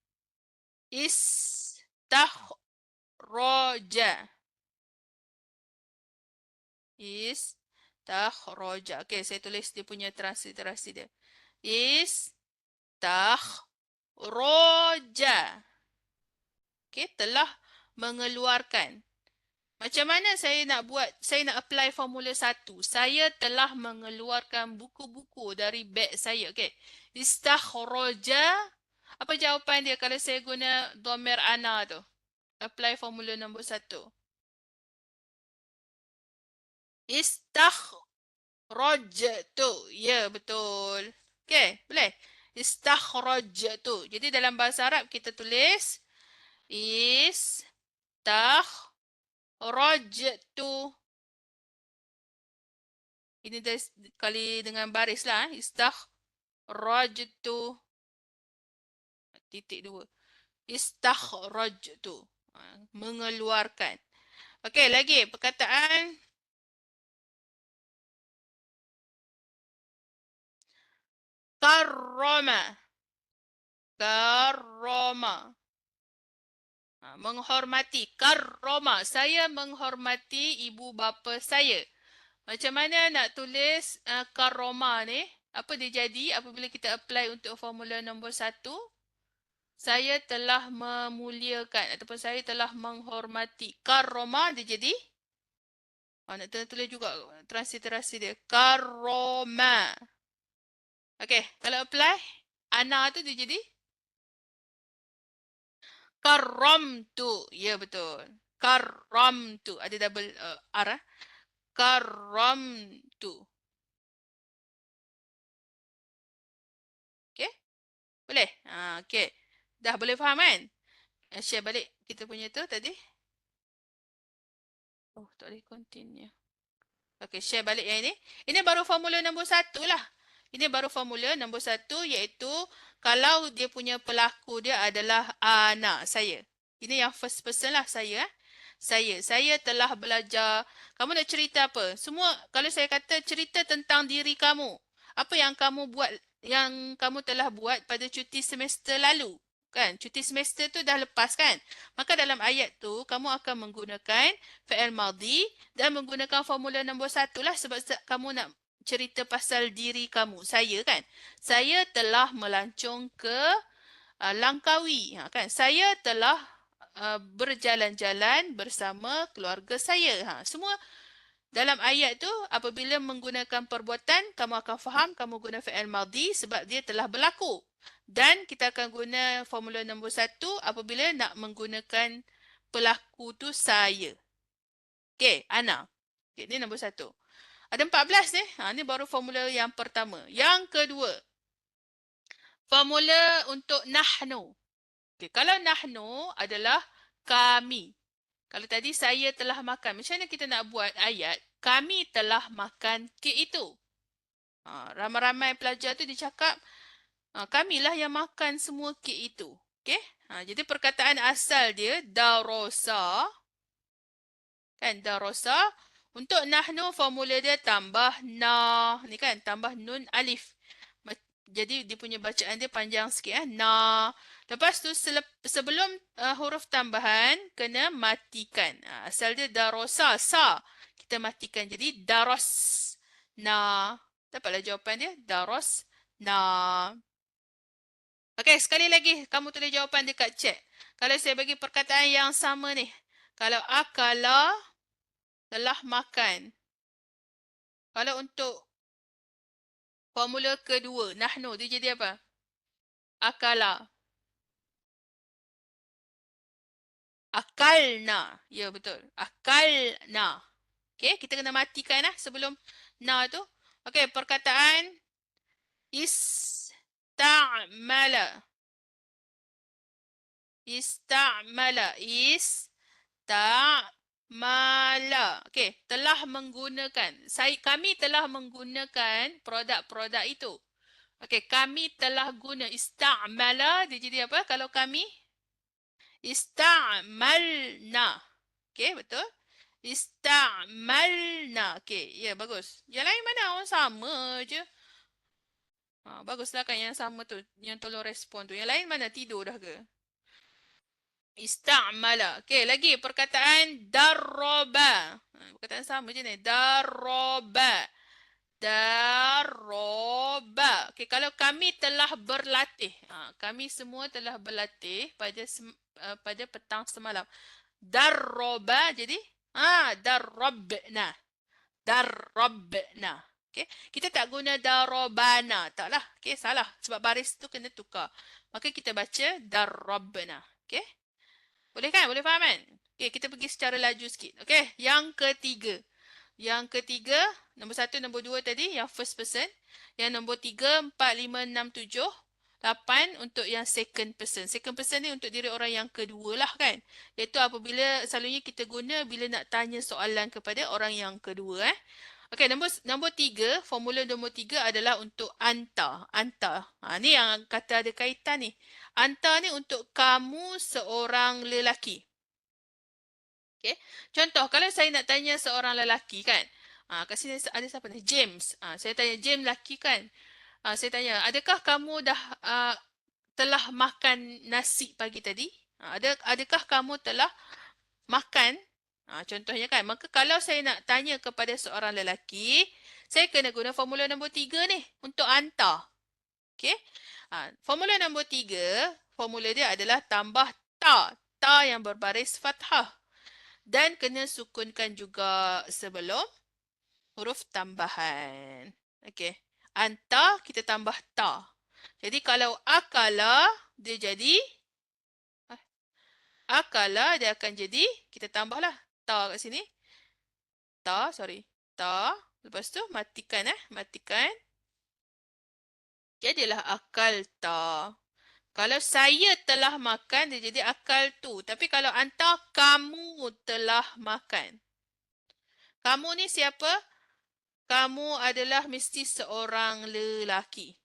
istakhraja. Istakhraja. Okey, saya tulis dia punya transliterasi dia. Istakhraja. Okey, telah mengeluarkan. Macam mana saya nak apply formula 1? Saya telah mengeluarkan buku-buku dari beg saya. Okey. Istakhraja. Apa jawapan dia kalau saya guna domer ana tu? Apply formula nombor 1. Istakhrajtu. Ya, betul. Okey, boleh. Istakhrajtu. Jadi dalam bahasa Arab kita tulis istakhrajtu. Ini dari kali dengan baris lah. Istakhrajtu. Titik 2. Istakhrajtu. Mengeluarkan. Okey, lagi perkataan karrama. Karrama. Menghormati. Karrama. Saya menghormati ibu bapa saya. Macam mana nak tulis karrama ni? Apa dia jadi apabila kita apply untuk formula nombor 1? Saya telah memuliakan ataupun saya telah menghormati. Karrama dia jadi? Nak tulis juga transliterasi dia. Karrama. Okey, kalau apply, ana tu dia jadi? Karramtu. Ya betul. Karramtu. Ada double R. Karramtu. Boleh? Okey. Dah boleh faham kan? Share balik kita punya tu tadi. Oh, tak boleh continue. Okey, share balik yang ini. Ini baru formula nombor 1 lah. Ini baru formula nombor 1 iaitu kalau dia punya pelaku dia adalah anak saya. Ini yang first person lah saya. Saya telah belajar. Kamu nak cerita apa? Semua kalau saya kata cerita tentang diri kamu. Apa yang kamu buat, yang kamu telah buat pada cuti semester lalu. Kan? Cuti semester tu dah lepas kan? Maka dalam ayat tu kamu akan menggunakan fi'il madhi dan menggunakan formula nombor 1 lah sebab kamu nak cerita pasal diri kamu. Saya kan? Saya telah melancong ke Langkawi. Kan? Saya telah berjalan-jalan bersama keluarga saya. Semua dalam ayat tu apabila menggunakan perbuatan, kamu akan faham kamu guna fi'il madhi sebab dia telah berlaku. Dan kita akan guna formula nombor 1 apabila nak menggunakan pelaku tu saya. Okey, Ana. Okey, ni nombor 1. Ada 14 ni. Ni baru formula yang pertama. Yang kedua, formula untuk nahnu. Okay, kalau nahnu adalah kami. Kalau tadi saya telah makan. Macam mana kita nak buat ayat? Kami telah makan kek itu. Ramai-ramai pelajar tu dia cakap, kamilah yang makan semua kek itu. Okay? Jadi perkataan asal dia, darosa. Kan, darosa. Untuk nahnu formula dia tambah na. Ni kan, tambah nun alif. Jadi dia punya bacaan dia panjang sikit. Na. Lepas tu sebelum huruf tambahan, kena matikan. Asal dia darosa. Sa. Kita matikan. Jadi daros. Na. Dapatlah jawapan dia. Daros. Na. Okey, sekali lagi kamu tulis jawapan dekat chat. Kalau saya bagi perkataan yang sama ni. Kalau akala, telah makan. Kalau untuk formula kedua, nahnu, dia jadi apa? Akala. Akalna. Ya, betul. Akalna. Okey, kita kena matikan sebelum na tu. Okey, perkataan ista'mala. Ista'mala. Ista'mala. Okey, telah menggunakan. Kami telah menggunakan produk-produk itu. Okey, kami telah guna ista'mala. Dia jadi apa kalau kami? Ista'malna. Okey, betul? Ista'malna. Okey, ya bagus. Yang lain mana? Orang sama je. Baguslah kan yang sama tu. Yang tolong respon tu. Yang lain mana? Tidur dah ke? Ista'mala. Okey, lagi perkataan darroba. Perkataan sama je ni. Darroba. Darroba. Okey, kalau kami telah berlatih. Kami semua telah berlatih pada petang semalam. Darroba jadi darrobna. Darrobna. Okey, kita tak guna darrobana, taklah. Okey, salah sebab baris tu kena tukar. Maka kita baca darrobna. Okey? Boleh kan? Boleh faham kan? Okey, kita pergi secara laju sikit. Okey, yang ketiga. Yang ketiga, nombor 1, nombor 2 tadi, yang first person. Yang nombor 3, 4, 5, 6, 7, 8 untuk yang second person. Second person ni untuk diri orang yang kedua lah kan. Iaitu apabila selalunya kita guna bila nak tanya soalan kepada orang yang kedua. Okey, nombor 3, formula nombor 3 adalah untuk anta. Anta. Ni yang kata ada kaitan ni. Anta ni untuk kamu seorang lelaki. Okay. Contoh, kalau saya nak tanya seorang lelaki kan. Kat sini ada siapa ni? James. Saya tanya James lelaki kan. Saya tanya, adakah kamu dah telah makan nasi pagi tadi? Adakah kamu telah makan? Contohnya kan. Maka kalau saya nak tanya kepada seorang lelaki, saya kena guna formula nombor 3 ni untuk anta. Okay. Formula nombor 3, formula dia adalah tambah ta. Ta yang berbaris fathah. Dan kena sukunkan juga sebelum huruf tambahan. Okey. Anta kita tambah ta. Jadi kalau akala dia jadi akala dia akan jadi kita tambahlah ta kat sini. Ta, sorry. Ta. Lepas tu matikan matikan. Jadilah akal ta. Kalau saya telah makan, dia jadi akal tu. Tapi kalau anta, kamu telah makan. Kamu ni siapa? Kamu adalah mesti seorang lelaki.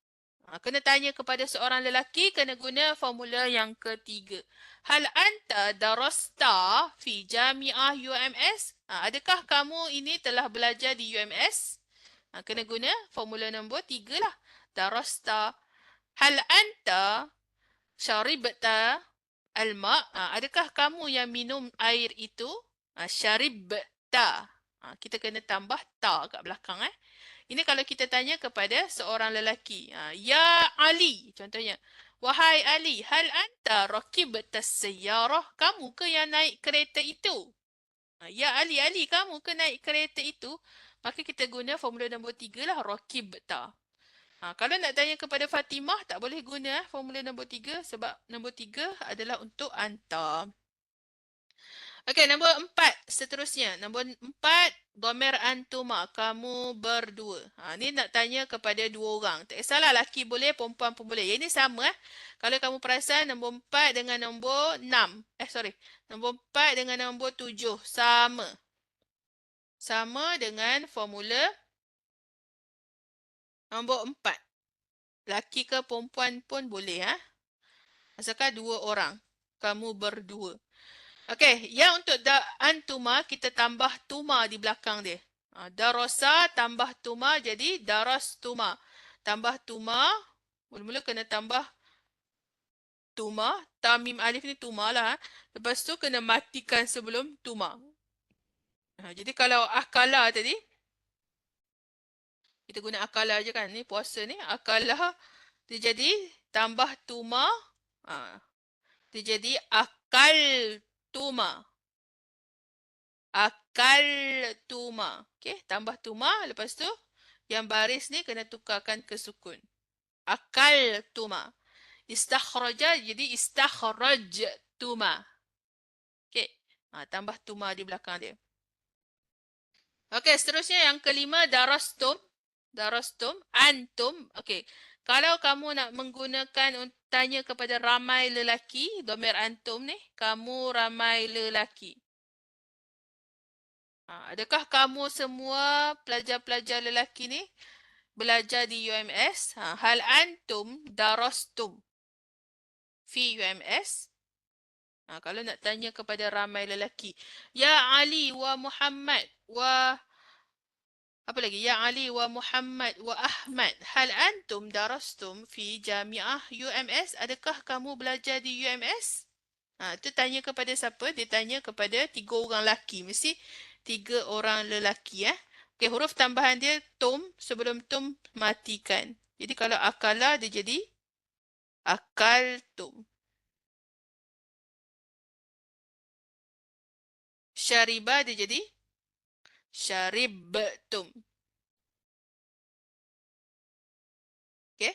Kena tanya kepada seorang lelaki, kena guna formula yang ketiga. Hal anta darasta fi jami'ah UMS? Adakah kamu ini telah belajar di UMS? Kena guna formula nombor 3 lah. Darasta. Hal anta syaribta alma? Adakah kamu yang minum air itu? Syaribta. Kita kena tambah ta kat belakang. Ini kalau kita tanya kepada seorang lelaki. Ya Ali, contohnya. Wahai Ali, hal anta rakibtas sayyarah? Kamu ke yang naik kereta itu? Ya Ali, Ali, kamu ke naik kereta itu? Maka kita guna formula nombor 3 lah, rakibta. Kalau nak tanya kepada Fatimah, tak boleh guna formula nombor 3 sebab nombor 3 adalah untuk anta. Okey, nombor 4 seterusnya. Nombor 4, dhamir antuma, kamu berdua. Ni nak tanya kepada dua orang. Tak kisahlah laki boleh, perempuan pun boleh. Yang ini sama. Kalau kamu perasan nombor 4 dengan nombor 6. Nombor 4 dengan nombor 7 sama. Sama dengan formula nombor 4. Laki ke perempuan pun boleh. Asalkan dua orang. Kamu berdua. Okey, yang untuk antuma kita tambah tuma di belakang dia. Darasa tambah tuma jadi darastuma. Tambah tuma, mula-mula kena tambah tuma. Tamim alif ni tuma lah. Lepas tu kena matikan sebelum tuma. Jadi kalau akala tadi, kita guna akala je kan. Ni puasa ni, akala dia jadi tambah tuma. Dia jadi akal tuma. Akal tuma. Okey, tambah tuma. Lepas tu, yang baris ni kena tukarkan ke sukun. Akal tuma. Istakhraja jadi istakhraj tuma. Okey, tambah tuma di belakang dia. Okey, seterusnya yang kelima, darastum. Darastum, antum. Okey, kalau kamu nak menggunakan tanya kepada ramai lelaki, dhamir antum ni, kamu ramai lelaki. Adakah kamu semua pelajar-pelajar lelaki ni belajar di UMS? Hal antum darastum fi UMS? Kalau nak tanya kepada ramai lelaki. Ya Ali wa Muhammad wa apa lagi? Ya Ali wa Muhammad wa Ahmad. Hal antum darastum fi jami'ah UMS? Adakah kamu belajar di UMS? Itu tanya kepada siapa? Dia tanya kepada 3 orang lelaki. Mesti 3 orang lelaki. Okey, huruf tambahan dia tum. Sebelum tum, matikan. Jadi kalau akala, dia jadi akal tum. Syariba, dia jadi syaribtum. Okey.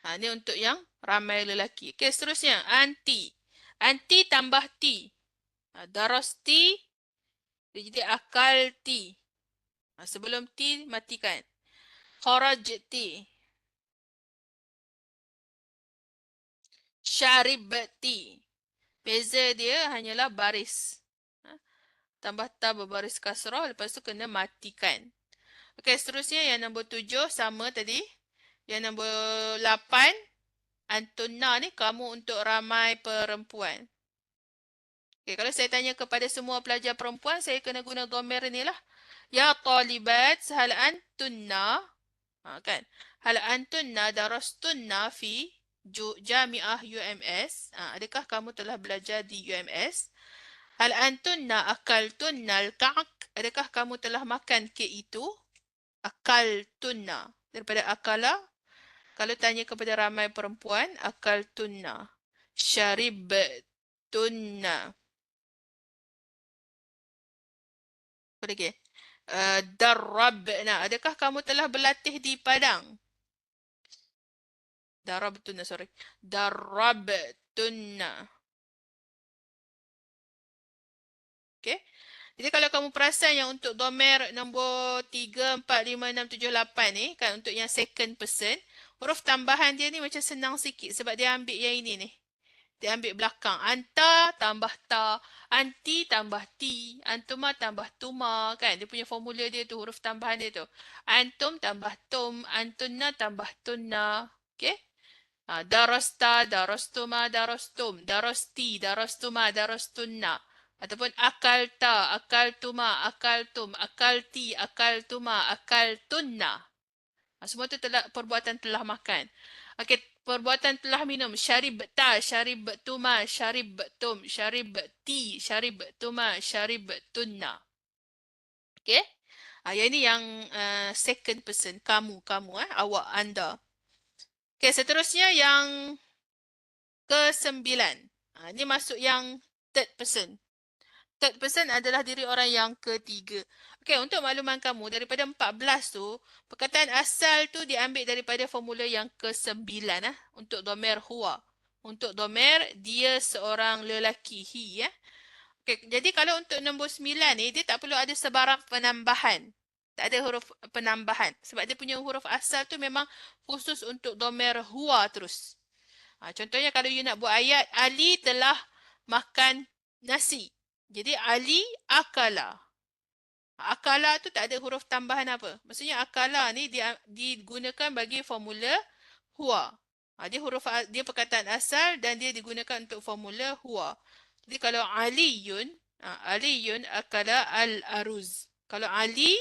Ini untuk yang ramai lelaki. Okey, seterusnya. Anti. Anti tambah ti. Darasti, dia jadi akal ti. Sebelum ti, matikan. Kharajti. Syaribti. Beza dia hanyalah baris. Tambah ta berbaris kasrah, lepas tu kena matikan. Okey, seterusnya yang nombor 7 sama tadi. Yang nombor 8, antunna ni kamu untuk ramai perempuan. Okey, kalau saya tanya kepada semua pelajar perempuan, saya kena guna dhamir ni lah. Ya talibat, hal antunna, kan? Hal antunna darastunna fi jami'ah UMS? Adakah kamu telah belajar di UMS? Hal antunna akaltunna al-ka'k? Adakah kamu telah makan kek itu? Akaltunna. Daripada akala, kalau tanya kepada ramai perempuan, akaltunna. Syaribtunna. Apa lagi? Darrabna. Adakah kamu telah berlatih di padang? Darabtunna, sorry. Darrabtunna. Okay. Jadi kalau kamu perasan yang untuk domer nombor 3, 4, 5, 6, 7, 8 ni, kan untuk yang second person, Huruf tambahan dia ni macam senang sikit sebab dia ambil yang ini ni. Dia ambil belakang. Anta tambah ta. Anti tambah ti. Antuma tambah tuma. Kan? Dia punya formula dia tu. Huruf tambahan dia tu. Antum tambah tum. Antunna tambah tunna. Okay? Darasta, darastuma, darastum. Darasti, darastuma, darastunna. Ataupun akalta, akaltuma, akaltum, akalti, akaltuma, akaltunna. Semua tu telah, perbuatan telah makan. Okey, perbuatan telah minum. Syarib ta, syarib tuma, syarib tum, syarib ti, syarib tuma, syarib tunna. Okey? Yang ini yang second person. Kamu, awak, anda. Okey, seterusnya yang ke-9. Ini masuk yang third person. Third person adalah diri orang yang ketiga. Okey, untuk makluman kamu, daripada 14 tu, perkataan asal tu diambil daripada formula yang ke-9 untuk domer huwa. Untuk domer dia seorang lelaki, he ya. Okey, jadi kalau untuk nombor 9 ni dia tak perlu ada sebarang penambahan. Tak ada huruf penambahan sebab dia punya huruf asal tu memang khusus untuk domer huwa terus. Contohnya kalau you nak buat ayat Ali telah makan nasi. Jadi Ali akala. Akala tu tak ada huruf tambahan apa. Maksudnya akala ni digunakan bagi formula huwa. Dia perkataan asal dan dia digunakan untuk formula huwa. Jadi kalau Aliyun, Aliyun akala al-aruz. Kalau Ali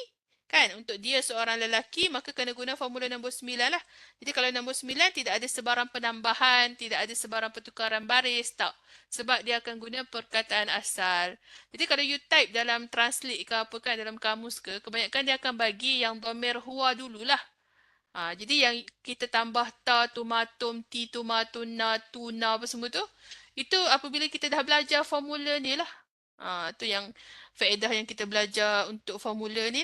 kan untuk dia seorang lelaki maka kena guna formula nombor 9 lah. Jadi kalau nombor 9 tidak ada sebarang penambahan, tidak ada sebarang pertukaran baris, tak. Sebab dia akan guna perkataan asal. Jadi kalau you type dalam translate ke apa kan dalam kamus ke, kebanyakan dia akan bagi yang domer huwa dululah. Jadi yang kita tambah ta, tumatum, ti, tumatuna, tuna apa semua tu, itu apabila kita dah belajar formula ni lah. Tu yang faedah yang kita belajar untuk formula ni.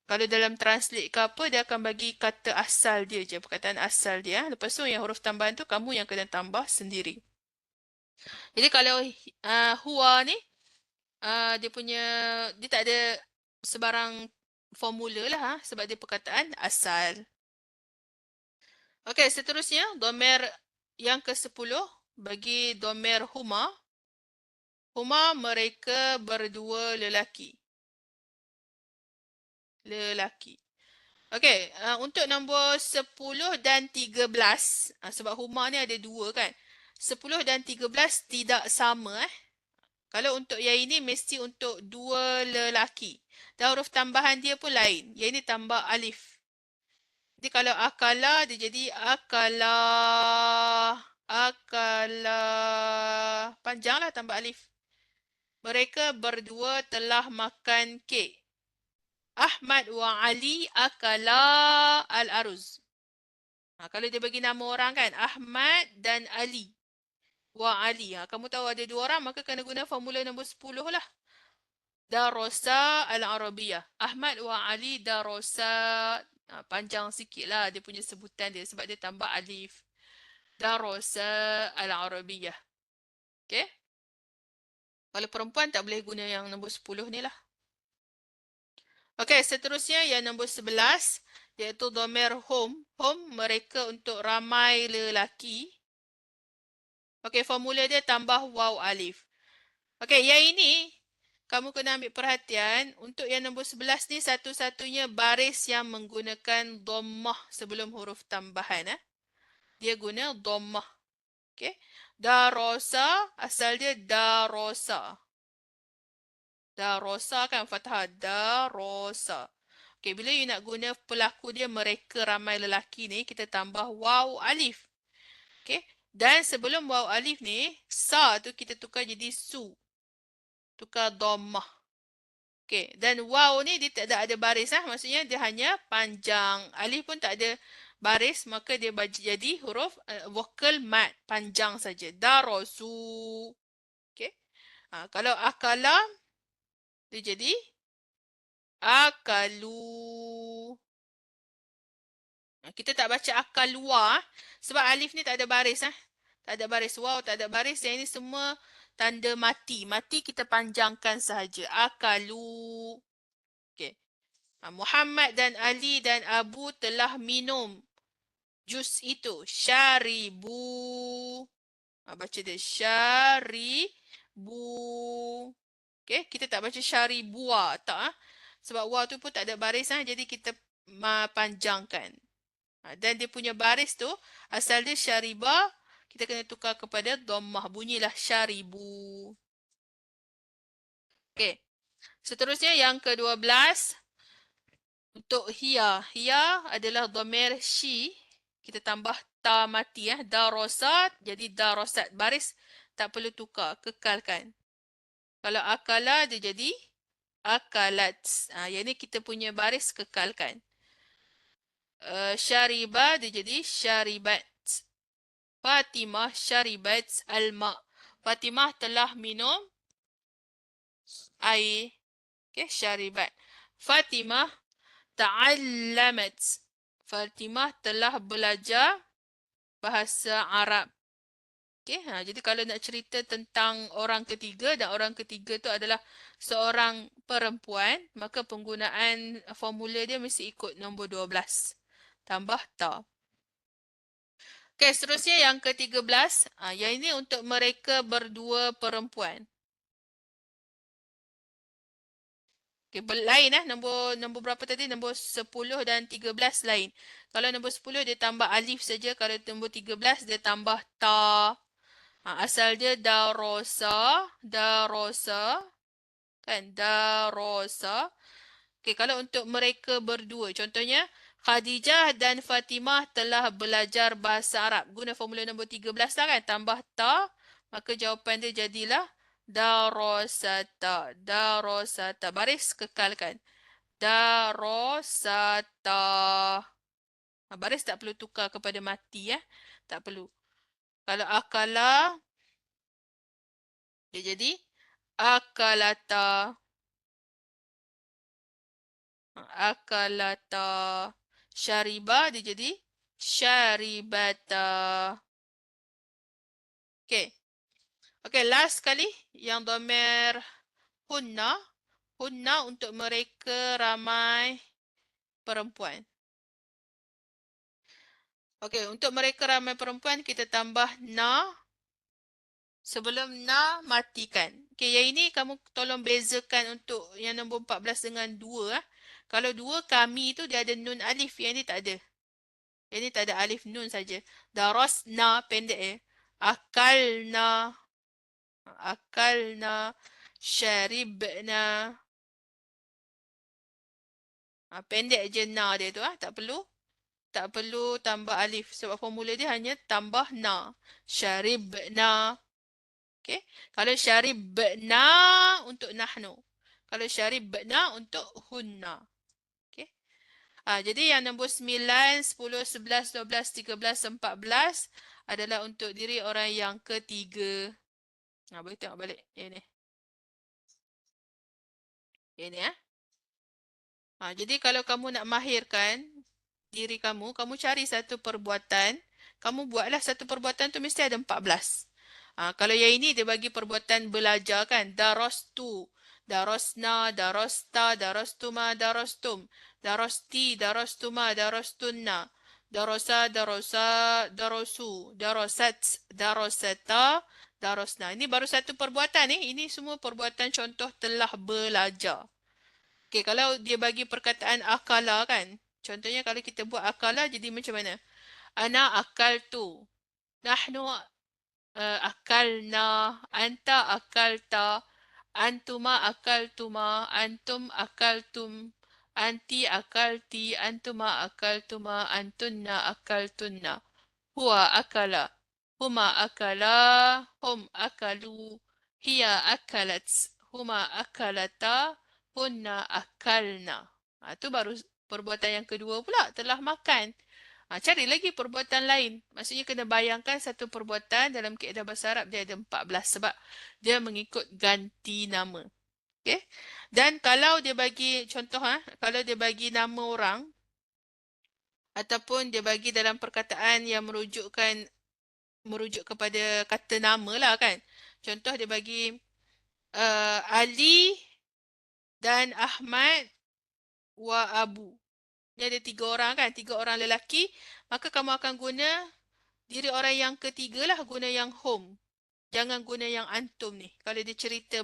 Kalau dalam translate ke apa, dia akan bagi kata asal dia je, perkataan asal dia. Lepas tu yang huruf tambahan tu kamu yang kena tambah sendiri. Jadi kalau huwa ni, dia tak ada sebarang formula lah sebab dia perkataan asal. Okey, seterusnya domer yang ke-10 bagi domer huma. Huma mereka berdua lelaki. Lelaki. Okey, untuk nombor 10 dan 13, sebab huma ni ada dua kan. 10 dan 13 tidak sama Kalau untuk yang ini mesti untuk dua lelaki. Dan huruf tambahan dia pun lain. Yang ini tambah alif. Jadi kalau akala dia jadi akala. Akala. Panjanglah tambah alif. Mereka berdua telah makan kek. Ahmad wa Ali akala al-aruz. Kalau dia bagi nama orang kan, Ahmad dan Ali. Wa Ali. Kamu tahu ada dua orang, maka kena guna formula nombor 10 lah. Darosa al-Arabiyah. Ahmad wa Ali darosa. Panjang sikit lah dia punya sebutan dia sebab dia tambah alif. Darosa al-Arabiyah. Okay. Kalau perempuan tak boleh guna yang nombor 10 ni lah. Okey, seterusnya yang nombor 11 iaitu domer hum. Hum mereka untuk ramai lelaki. Okey, formula dia tambah waw alif. Okey, yang ini kamu kena ambil perhatian. Untuk yang nombor 11 ni satu-satunya baris yang menggunakan dhammah sebelum huruf tambahan. Dia guna dhammah. Okey. Darosa asal dia darosa. Darosa kan fathah. Darosa. Okay, bila you nak guna pelaku dia mereka ramai lelaki ni, kita tambah waw alif. Okay. Dan sebelum waw alif ni, sa tu kita tukar jadi su. Tukar dhammah. Okay. Dan waw ni dia tak ada baris Maksudnya dia hanya panjang. Alif pun tak ada baris. Maka dia jadi huruf vokal mat. Panjang saja. Darosu. Okay. Kalau akala, dia jadi akalu. Kita tak baca akal luar sebab alif ni tak ada baris Tak ada baris waw, tak ada baris. Yang ini semua tanda mati. Mati kita panjangkan sahaja. Akalu. Okey. Muhammad dan Ali dan Abu telah minum jus itu. Syaribu. Baca dia syaribu. Okay, kita tak baca syaribua, tak ah. Sebab wa tu pun tak ada baris jadi kita panjangkan. Dan dia punya baris tu asal dia syariba, kita kena tukar kepada dhammah, bunyilah syaribu. Okay. Seterusnya yang ke-12 untuk hiya. Hiya adalah dhamir shi. Kita tambah ta mati darasat jadi darasat. Baris tak perlu tukar, kekalkan. Kalau akala dia jadi akalat. Yang ni kita punya baris kekalkan. Syariba dia jadi syaribat. Fatimah syaribat al-ma. Fatimah telah minum air. Okay, syaribat. Fatimah ta'allamat. Fatimah telah belajar bahasa Arab. Okay, jadi kalau nak cerita tentang orang ketiga dan orang ketiga tu adalah seorang perempuan, maka penggunaan formula dia mesti ikut nombor 12. Tambah ta. Okay, seterusnya yang ke-13. Yang ini untuk mereka berdua perempuan. Okay, lain nombor berapa tadi? Nombor 10 dan 13 lain. Kalau nombor 10 dia tambah alif saja, kalau nombor 13 dia tambah ta. Asal dia darosa kan, darosa. Okay, kalau untuk mereka berdua, contohnya Khadijah dan Fatimah telah belajar bahasa Arab. Guna formula nombor 13 lah kan, tambah ta, maka jawapan dia jadilah darosata. Baris kekalkan. Darosata. Baris tak perlu tukar kepada mati tak perlu. Kalau akala dia jadi akalata. Akalata. Syariba dia jadi syaribata. Okay. Okay, last kali yang domer hunna. Hunna untuk mereka ramai perempuan. Okay, untuk mereka ramai perempuan kita tambah na. Sebelum na matikan. Okay, yang ini kamu tolong bezakan untuk yang nombor 14 dengan 2. Kalau 2 kami tu dia ada nun alif. Yang ini tak ada. Yang ini tak ada alif nun saja. Darasna pendek Akalna. Akalna. Syaribna. Pendek je na dia tu. Tak perlu tambah alif. Sebab formula dia hanya tambah na. Syaribna. Okay. Kalau syaribna untuk nahnu. Kalau syaribna untuk hunna. Okay. Jadi yang nombor 9, 10, 11, 12, 13, 14 adalah untuk diri orang yang ketiga. Boleh tengok balik. Ini. Ini jadi kalau kamu nak mahirkan diri kamu, kamu cari satu perbuatan. Kamu buatlah satu perbuatan tu mesti ada 14. Kalau yang ini dia bagi perbuatan belajar kan. Darastu, darasna, darasta, darastuma, darastum, darasti, darastuma, darastunna, darasa, darasa, darasu, darasat, darasata, darasna. Ini baru satu perbuatan ni. Ini semua perbuatan contoh telah belajar. Okay, kalau dia bagi perkataan akala kan. Contohnya kalau kita buat akala jadi macam mana? Ana akaltu. Nahnu akalna. Anta akalta. Antuma akaltuma. Antum akaltum. Anti akalti. Antuma akaltuma. Antunna akaltunna. Huwa akala. Huma akala. Hum akalu. Hiya akalat. Huma akalata. Hunna akalna. Itu baru perbuatan yang kedua pula. Telah makan. Cari lagi perbuatan lain. Maksudnya kena bayangkan satu perbuatan dalam kaedah bahasa Arab dia ada 14 sebab dia mengikut ganti nama. Okay? Dan kalau dia bagi contoh, kalau dia bagi nama orang ataupun dia bagi dalam perkataan yang merujuk kepada kata nama lah kan. Contoh dia bagi Ali dan Ahmad wa Abu. Dia ada 3 orang kan, 3 orang lelaki maka kamu akan guna diri orang yang ketiga lah, guna yang hum. Jangan guna yang antum ni. Kalau dia cerita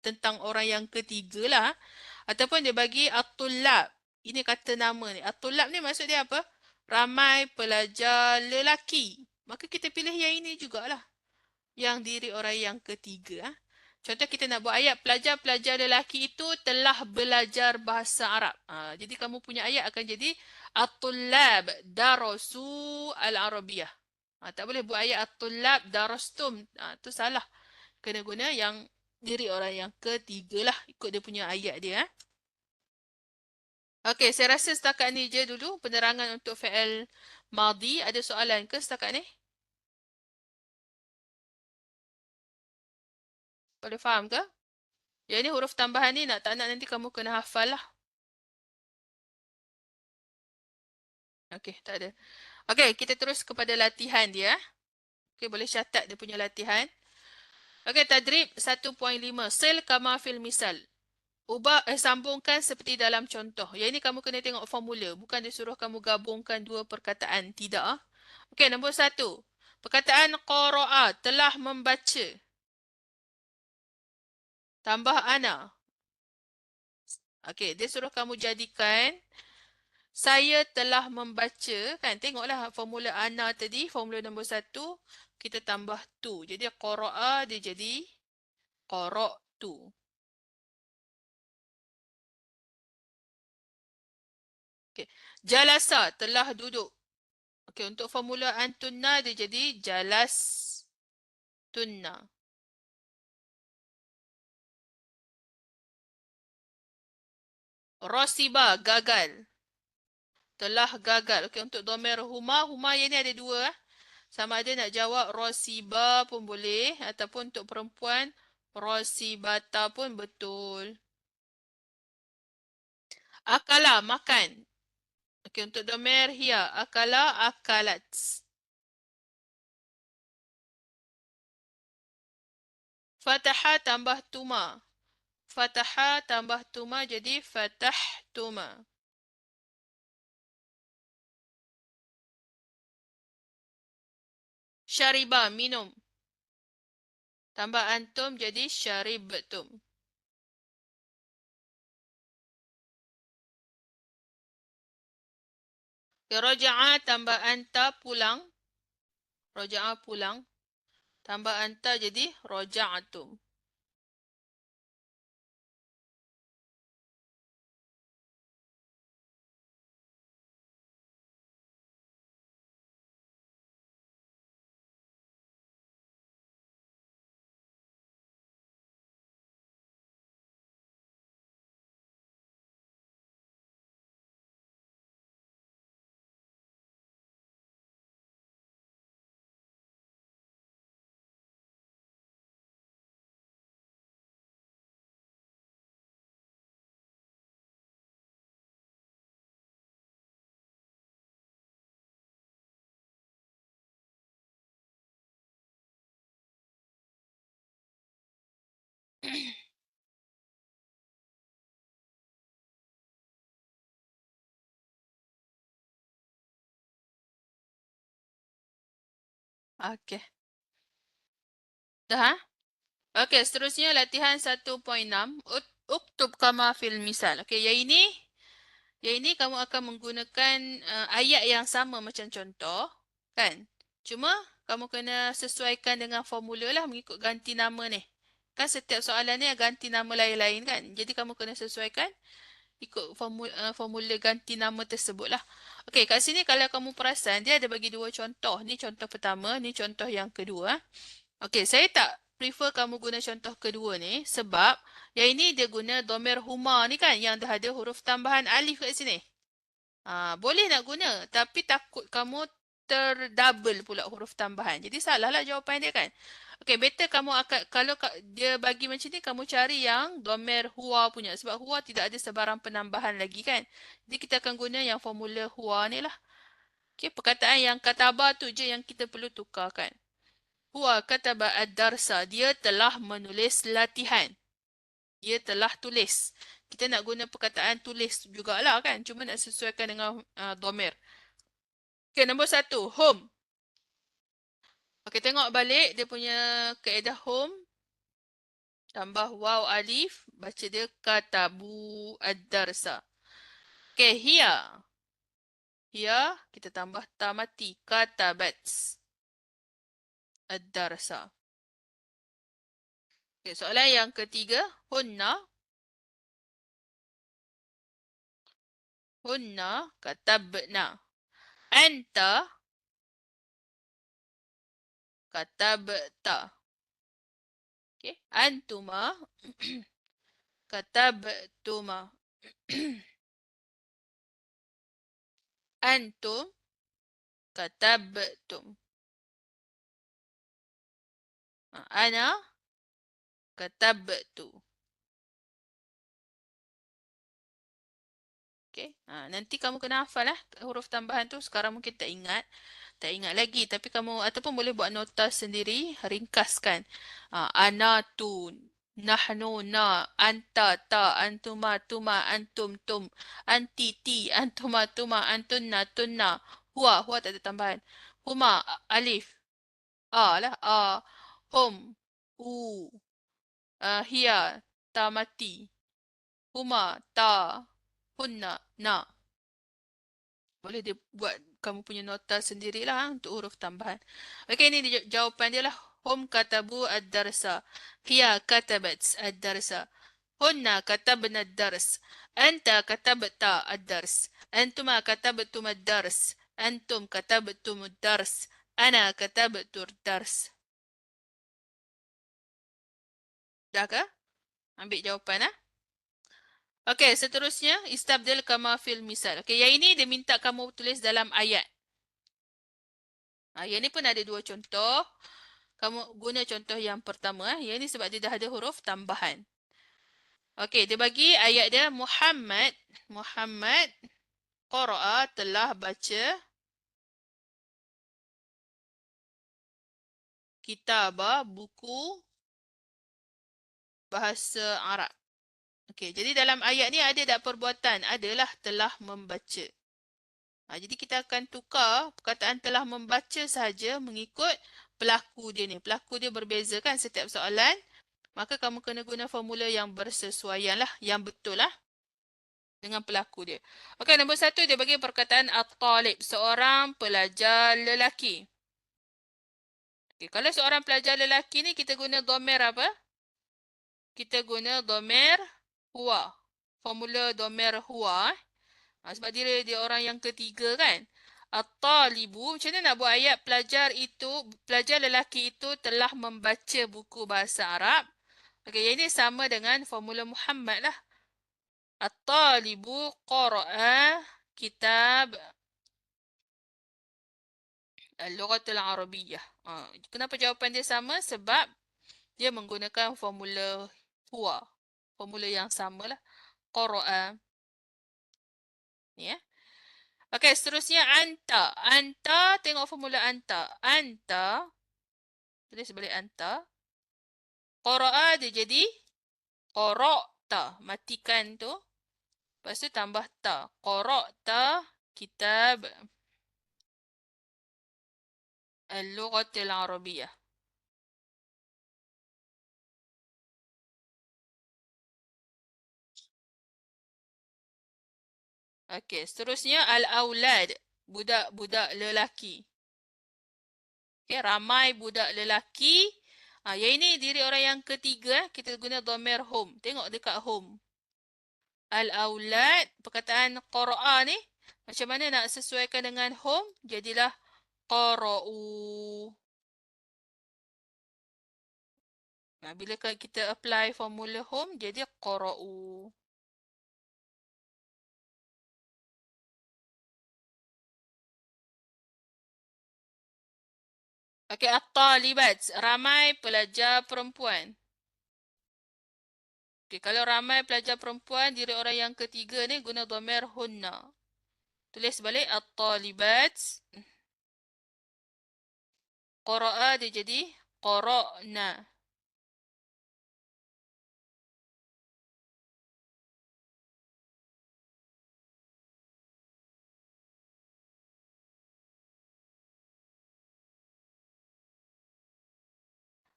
tentang orang yang ketiga lah. Ataupun dia bagi at-tullab. Ini kata nama ni. At-tullab ni maksud dia apa? Ramai pelajar lelaki. Maka kita pilih yang ini jugalah. Yang diri orang yang ketiga. Contoh kita nak buat ayat pelajar-pelajar lelaki itu telah belajar bahasa Arab. Jadi kamu punya ayat akan jadi at-tullab darasu al-arabiyah. Tak boleh buat ayat at-tullab darastum. Itu salah. Kena guna yang diri orang yang ketiga lah. Ikut dia punya ayat dia. Okey, saya rasa setakat ni je dulu penerangan untuk fi'il madhi. Ada soalan ke setakat ni? Boleh faham ke? Yang ni huruf tambahan ni nak tak nak nanti kamu kena hafal lah. Okey, tak ada. Okey, kita terus kepada latihan dia. Okey, boleh catat dia punya latihan. Okey, tadrib 1.5. Sil kama fil misal. Sambungkan seperti dalam contoh. Yang ini kamu kena tengok formula. Bukan dia suruh kamu gabungkan dua perkataan. Tidak. Okey, nombor 1. Perkataan qara'a, telah membaca. Tambah ana. Okey, dia suruh kamu jadikan saya telah membaca. Kan, tengoklah formula ana tadi. Formula nombor 1. Kita tambah tu. Jadi qara'a dia jadi qara'tu. Okey. Jalasa, telah duduk. Okey, untuk formula antunna dia jadi jalas tunna. Rosiba, gagal. Telah gagal. Okey, untuk domer huma, huma yang ni ada dua. Sama ada nak jawab rosiba pun boleh. Ataupun untuk perempuan, rosibata pun betul. Akala, makan. Okey, untuk domer hiya. Akala, akalat. Fataha tambah tuma. Fataha tambah tuma jadi fatahtuma. Syariba, minum. Tambah antum jadi syaribtum. Raja'a tambah anta pulang. Raja'a pulang. Tambah anta jadi raja'atum. Okey. Dah ha? Okey, seterusnya latihan 1.6. Uktub kama fil misal. Okey, yang ini kamu akan menggunakan ayat yang sama macam contoh, kan? Cuma kamu kena sesuaikan dengan formula lah mengikut ganti nama ni. Kan setiap soalan ni ganti nama lain-lain kan? Jadi kamu kena sesuaikan ikut formula ganti nama tersebut lah. Okey, kat sini kalau kamu perasan, dia ada bagi dua contoh. Ni contoh pertama, ni contoh yang kedua. Okey, saya tak prefer kamu guna contoh kedua ni sebab yang ini dia guna domer huma ni kan, yang dah ada huruf tambahan alif kat sini. Boleh nak guna, tapi takut kamu terdouble pula huruf tambahan. Jadi salahlah jawapan dia kan. Okey, better kamu akan, kalau dia bagi macam ni, kamu cari yang domer huwa punya. Sebab huwa tidak ada sebarang penambahan lagi kan. Jadi kita akan guna yang formula huwa ni lah. Okey, perkataan yang kataba tu je yang kita perlu tukarkan. Huwa kataba ad-darsa. Dia telah menulis latihan. Dia telah tulis. Kita nak guna perkataan tulis jugalah kan. Cuma nak sesuaikan dengan domer. Okey, nombor 1, home. Okey, tengok balik dia punya kaedah home. Tambah waw alif, baca dia katabu ad-darsa. Okey, here. Here, kita tambah ta mati. Katabats ad-darsa. Okey, soalan yang ketiga. Hunna. Hunna katabna. Anta katabta. Okey, antuma katabtuma. Antum katabtum. Ana katabtu. Okey. Nanti kamu kena hafal huruf tambahan tu. Sekarang mungkin tak ingat. Tak ingat lagi. Tapi kamu ataupun boleh buat nota sendiri. Ringkaskan. Ana tu. Nahnu na. Anta ta. Antuma tuma. Antum tum. Anti ti. Antuma tuma. Antunna tunna. Huwa. Huwa tak ada tambahan. Huma. Alif. A lah. A. Hum. U. Hiya. Ta mati. Huma. Ta. Hunna. Na. Boleh dia buat kamu punya nota sendirilah untuk huruf tambahan. Okey, ini jawapan dia lah. Hum katabu ad-darsa. Hiya katabat ad-darsa. Hunna katabna ad-dars. Anta katabta ad-dars. Antuma katabtum ad-dars. Antum katabtum ad-dars. Ana katabtu ad-dars. Dah ke? Ambil jawapan Okey, seterusnya istabdil kama fil misal. Okey, yang ini dia minta kamu tulis dalam ayat. Yang ni pun ada dua contoh. Kamu guna contoh yang pertama. Yang ni sebab dia dah ada huruf tambahan. Okey, dia bagi ayat dia Muhammad. Muhammad qara'a telah baca kitabah buku bahasa Arab. Okey, jadi dalam ayat ni ada tak perbuatan? Adalah telah membaca. Jadi kita akan tukar perkataan telah membaca sahaja mengikut pelaku dia ni. Pelaku dia berbeza kan setiap soalan. Maka kamu kena guna formula yang bersesuaian lah. Yang betul lah. Dengan pelaku dia. Okey, nombor 1 dia bagi perkataan at-talib. Seorang pelajar lelaki. Okey, kalau seorang pelajar lelaki ni kita guna dhamir apa? Kita guna dhamir huwa. Formula dhamir huwa. Sebab dia orang yang ketiga kan. At-talibu, macam mana nak buat ayat pelajar lelaki itu telah membaca buku bahasa Arab. Okey, yang ini sama dengan formula Muhammad lah. At-talibu qara'a kitab al-lughatul arabiyyah. Kenapa jawapan dia sama? Sebab dia menggunakan formula huwa. Formula yang samalah. Qara'a. Ni Okey, seterusnya anta. Anta, tengok formula anta. Anta, tulis balik anta. Qara'a dia jadi qara'ta. Matikan tu. Lepas tu tambah ta. Qara'ta kitab al-lughatil arabiyyah. Okey, seterusnya al-aulad. Budak-budak lelaki. Okey, ramai budak lelaki. Yang ini diri orang yang ketiga. Kita guna dhamir hum. Tengok dekat hum. Al-aulad. Perkataan qara'a ni. Macam mana nak sesuaikan dengan hum? Jadilah qara'u. Bila kita apply formula hum, jadi qara'u. Okey, at-talibat. Ramai pelajar perempuan. Okey, kalau ramai pelajar perempuan, diri orang yang ketiga ni guna dhamir hunna. Tulis balik at-talibat. Qara'a dia jadi qara'na.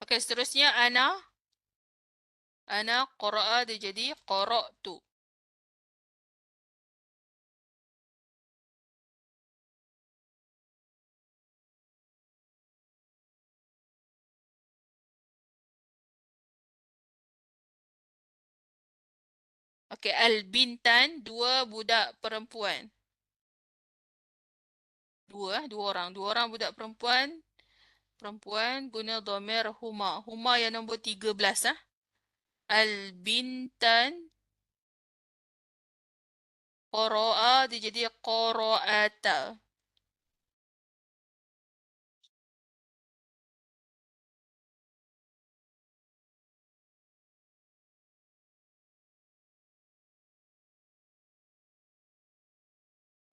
Okey, seterusnya ana. Ana qara'a dia jadi qara'tu. Okey, al-bintan, dua budak perempuan. Dua orang. Dua orang budak perempuan. Perempuan guna dhamir huma. Huma yang nombor 13 ah. Al-bintan qara'a dia jadi qara'ata.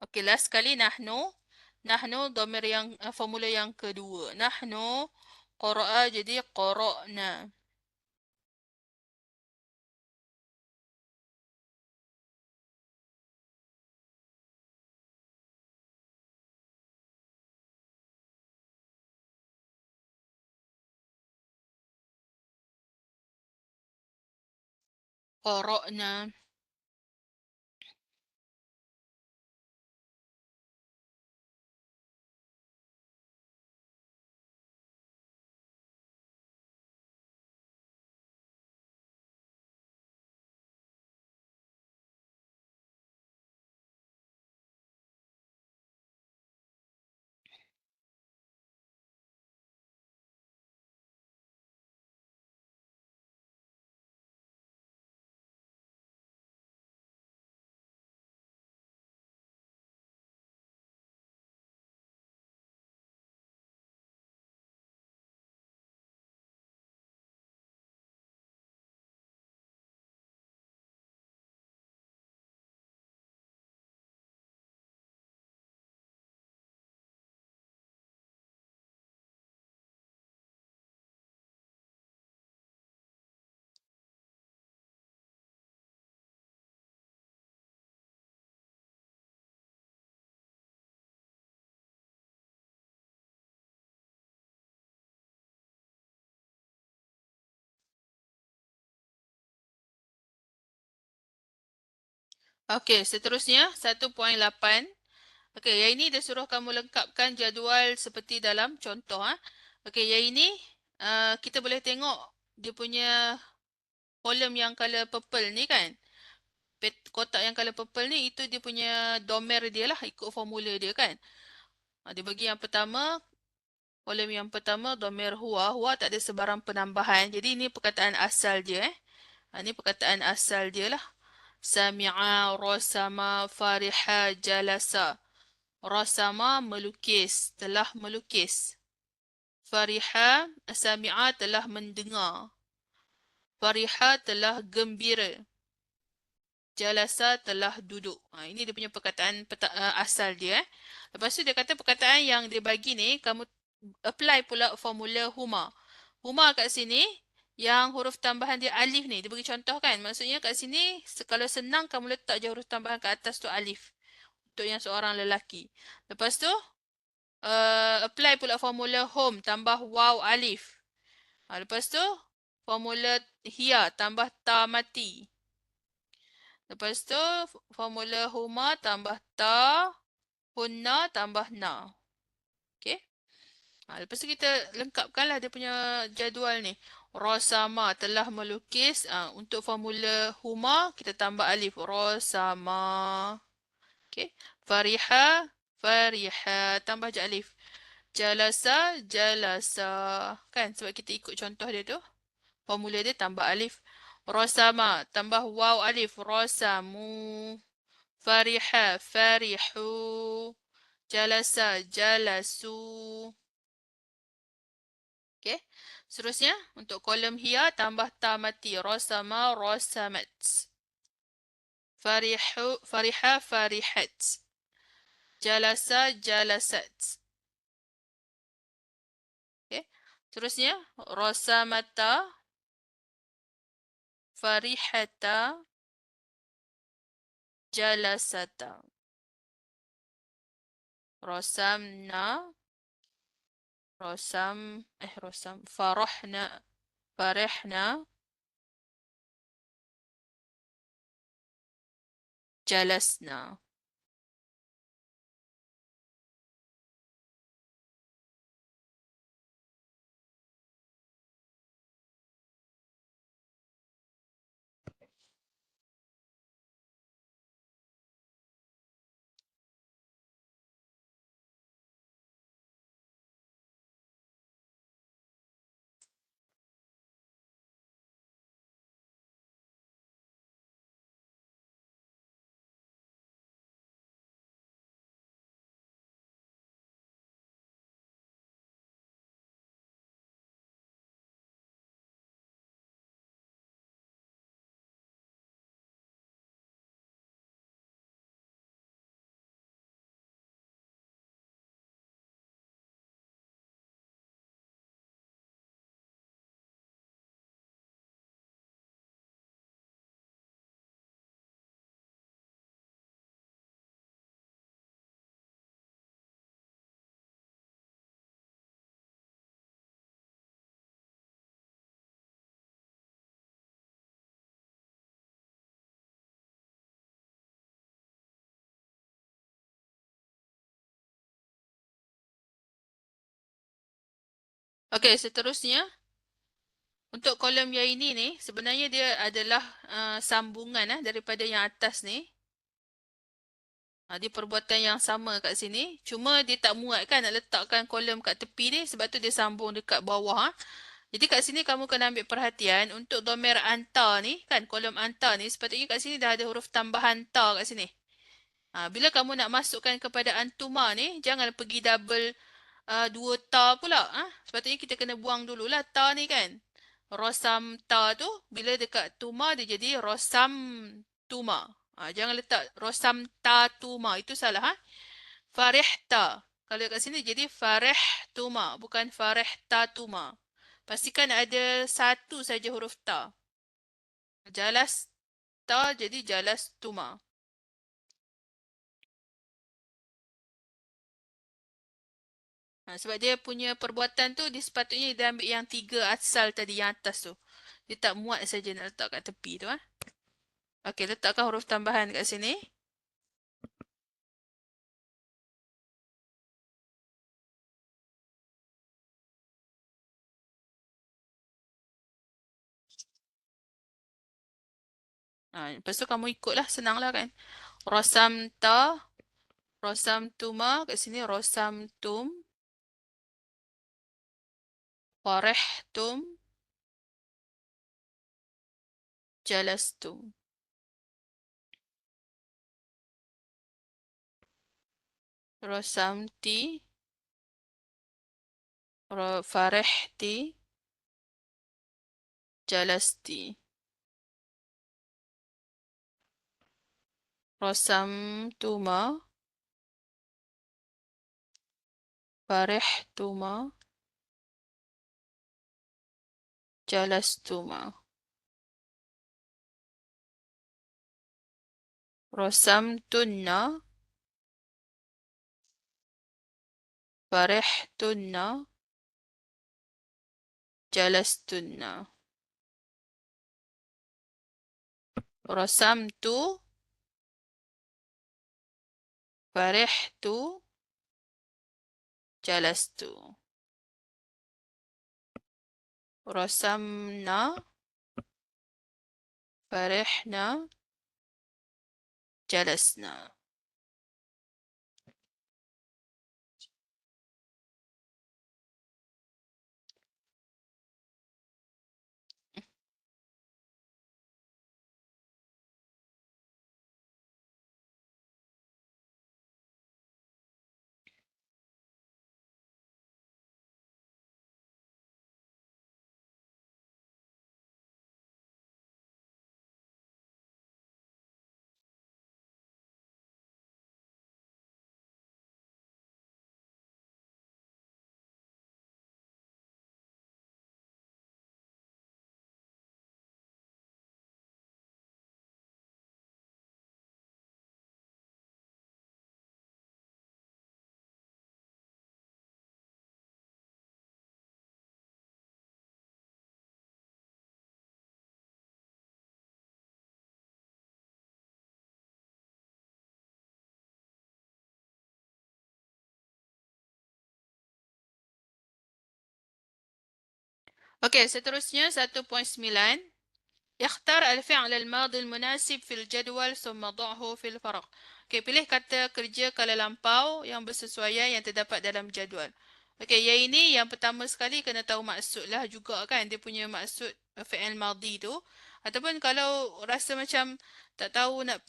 Okey, last sekali nahnu. Nahnu dhamir yang formula yang kedua. Nahnu qara'a jadi qara'na. Qara'na. Okey, seterusnya 1.8. Okey, yang ini dia suruh kamu lengkapkan jadual seperti dalam contoh ah. Okey, yang ini kita boleh tengok dia punya kolom yang color purple ni kan. Kotak yang color purple ni itu dia punya domer dia lah ikut formula dia kan. Dia bagi yang pertama, kolom yang pertama domer huwa. Huwa tak ada sebarang penambahan. Jadi ini perkataan asal dia eh. Ini perkataan asal dia lah. Sami'a, rasama, fariha, jalasa. Rasama melukis, telah melukis. Fariha, sami'a telah mendengar. Fariha telah gembira. Jalasa telah duduk. Ini dia punya perkataan asal dia. Lepas tu dia kata perkataan yang dia bagi ni, kamu apply pula formula huma. Huma kat sini, yang huruf tambahan dia alif ni. Dia bagi contoh kan. Maksudnya kat sini, kalau senang kamu letak je huruf tambahan kat atas tu alif. Untuk yang seorang lelaki. Lepas tu, apply pula formula home tambah waw alif. Lepas tu, formula hiya tambah ta mati. Lepas tu, formula huma tambah ta, hunna tambah na. Okay. Lepas tu kita lengkapkanlah dia punya jadual ni. Rosama telah melukis. Untuk formula huma, kita tambah alif. Rosama. Okay. Fariha, fariha. Tambah je alif. Jalasa, jalasa. Kan sebab kita ikut contoh dia tu. Formula dia tambah alif. Rosama tambah waw alif. Rosamu. Fariha, farihu. Jalasa, jalasu. Okay. Seterusnya, untuk kolom hiya tambah ta mati. Rosama, rosamat. Farihu, fariha, farihat. Jalasa, jalasat. Okay. Seterusnya, rosamata, farihata, jalasata. Rosamna, رسم فرحنا جلسنا. Okey, seterusnya untuk kolom yang ini ni sebenarnya dia adalah sambungan daripada yang atas ni. Dia perbuatan yang sama kat sini. Cuma dia tak muat kan nak letakkan kolom kat tepi ni sebab tu dia sambung dekat bawah. Jadi kat sini kamu kena ambil perhatian untuk domer anta ni kan kolom anta ni sepatutnya kat sini dah ada huruf tambahan ta kat sini. Bila kamu nak masukkan kepada antuma ni jangan pergi double dua ta pula. Sepatutnya kita kena buang dululah ta ni kan. Rosam ta tu bila dekat tuma dia jadi rosam tuma. Jangan letak rosam ta tuma itu salah. Farihta. Kalau kat sini jadi farih tuma bukan farih ta tuma. Pastikan ada satu saja huruf ta. Jalas ta jadi jalas tuma. Sebab dia punya perbuatan tu dia sepatutnya dia ambil yang tiga asal tadi yang atas tu. Dia tak muat saja nak letak kat tepi tu. Okey, letakkan huruf tambahan kat sini. Lepas tu kamu ikutlah, senanglah kan. Rosam ta, rosam tuma, kat sini rosam tum, farihtum, jalastum. Rosam ti, farihti, jalasti. Rosam tuma, farihtuma, jalastuma. Rosam tunna, farihtunna, jalastunna. Rosam tu, farihtu, jalastu. Rasamna, farihna, jalasna. Okey, seterusnya 1.9. اختر الفعل الماضي المناسب في الجدول ثم ضعه في الفراغ. Okey, pilih kata kerja kala lampau yang bersesuaian yang terdapat dalam jadual. Okey, yang ini yang pertama sekali kena tahu maksud lah juga kan. Dia punya maksud fi'il madhi tu. Ataupun kalau rasa macam tak tahu nak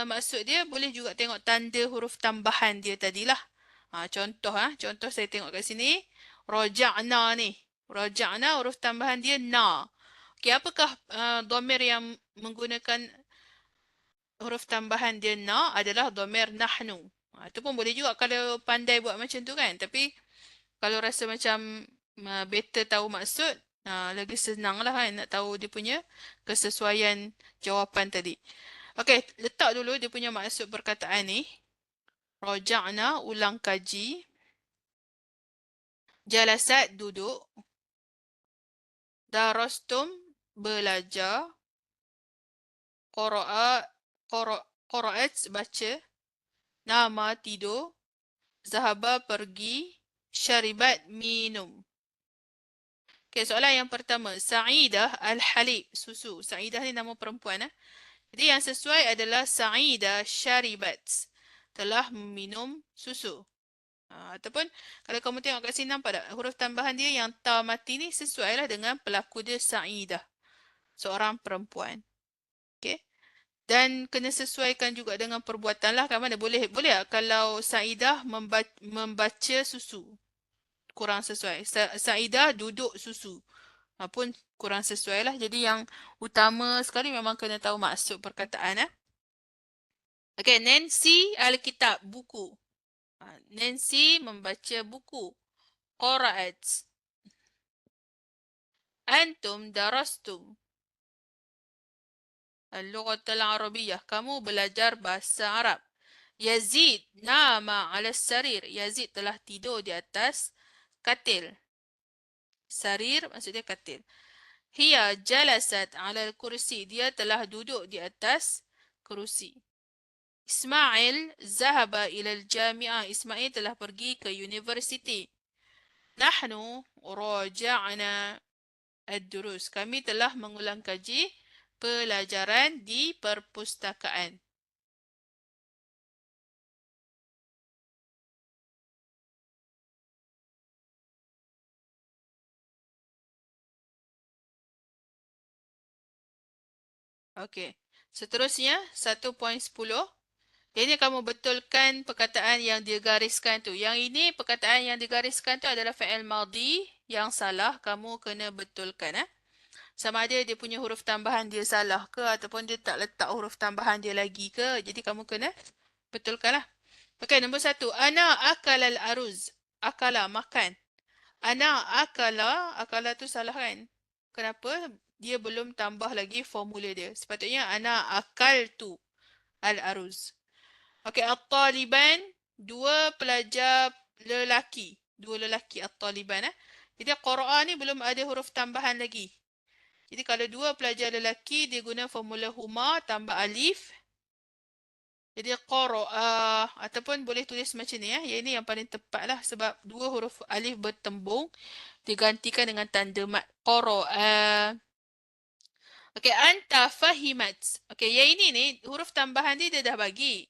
maksud dia, boleh juga tengok tanda huruf tambahan dia tadilah. Contoh saya tengok kat sini. Roja'na ni. Roja'na huruf tambahan dia na. Okey, apakah dhamir yang menggunakan huruf tambahan dia na adalah dhamir nahnu. Itu pun boleh juga kalau pandai buat macam tu kan. Tapi kalau rasa macam better tahu maksud, lagi senang lah kan nak tahu dia punya kesesuaian jawapan tadi. Okey, letak dulu dia punya maksud perkataan ni. Roja'na, ulang kaji. Jalasat, duduk. Darastum, belajar. Qara'a, qara'at, baca. Nama, tidur. Zahaba, pergi. Syaribat, minum. Okay, soalan yang pertama. Sa'idah al-halib, susu. Sa'idah ni nama perempuan. Jadi yang sesuai adalah Sa'idah syaribat, telah minum susu. Ataupun kalau kamu tengok kat sini nampak tak? Huruf tambahan dia yang ta mati ni sesuai lah dengan pelaku dia Sa'idah. Seorang perempuan. Okay. Dan kena sesuaikan juga dengan perbuatan lah. Kan mana boleh tak kalau Sa'idah membaca susu? Kurang sesuai. Sa'idah duduk susu. Pun kurang sesuai lah. Jadi yang utama sekali memang kena tahu maksud perkataan. Okay, Nancy Alkitab, buku. Nancy membaca buku. Qara'at. Antum darastum. Al-Lughat al-Arabiyyah. Kamu belajar bahasa Arab. Yazid nama ala sarir. Yazid telah tidur di atas katil. Sarir maksudnya katil. Hiya jalasat ala kursi. Dia telah duduk di atas kerusi. Ismail zahaba ila al-jami'ah. Ismail telah pergi ke universiti. Nahnu raja'na ad-durus. Kami telah mengulang kaji pelajaran di perpustakaan. Okey. Seterusnya 1.10. Ini kamu betulkan perkataan yang digariskan tu. Yang ini perkataan yang digariskan tu adalah fi'il madhi yang salah. Kamu kena betulkan. Sama ada dia punya huruf tambahan dia salah ke ataupun dia tak letak huruf tambahan dia lagi ke. Jadi kamu kena betulkan lah. Okey, nombor 1. Ana akala al-aruz. Akala, makan. Ana akala, akala tu salah kan? Kenapa? Dia belum tambah lagi formula dia. Sepatutnya ana akaltu al-aruz. Okey, at-taliban, dua pelajar lelaki. Dua lelaki at-taliban. Jadi qara'a ni belum ada huruf tambahan lagi. Jadi kalau dua pelajar lelaki, dia guna formula huma tambah alif. Jadi qara'a ataupun boleh tulis macam ni ya. Yang ini yang paling tepat lah sebab dua huruf alif bertembung digantikan dengan tanda mat. Qara'a. Okey, anta fahimat. Okey, yang ini ni huruf tambahan dia dah bagi.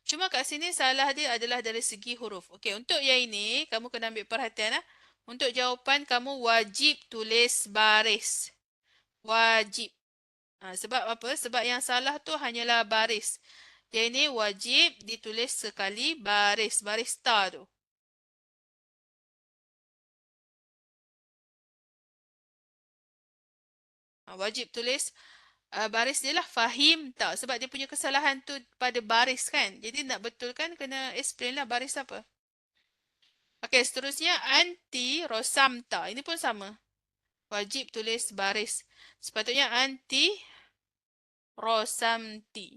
Cuma kat sini salah dia adalah dari segi huruf. Okey, untuk yang ini kamu kena ambil perhatian. Untuk jawapan kamu wajib tulis baris. Wajib. Sebab apa? Sebab yang salah tu hanyalah baris. Yang ini wajib ditulis sekali baris. Baris ta tu. Wajib tulis baris dia lah fahim tak. Sebab dia punya kesalahan tu pada baris kan. Jadi nak betulkan kena explain lah baris apa. Okey, seterusnya anti rosamta. Ini pun sama. Wajib tulis baris. Sepatutnya anti rosamti.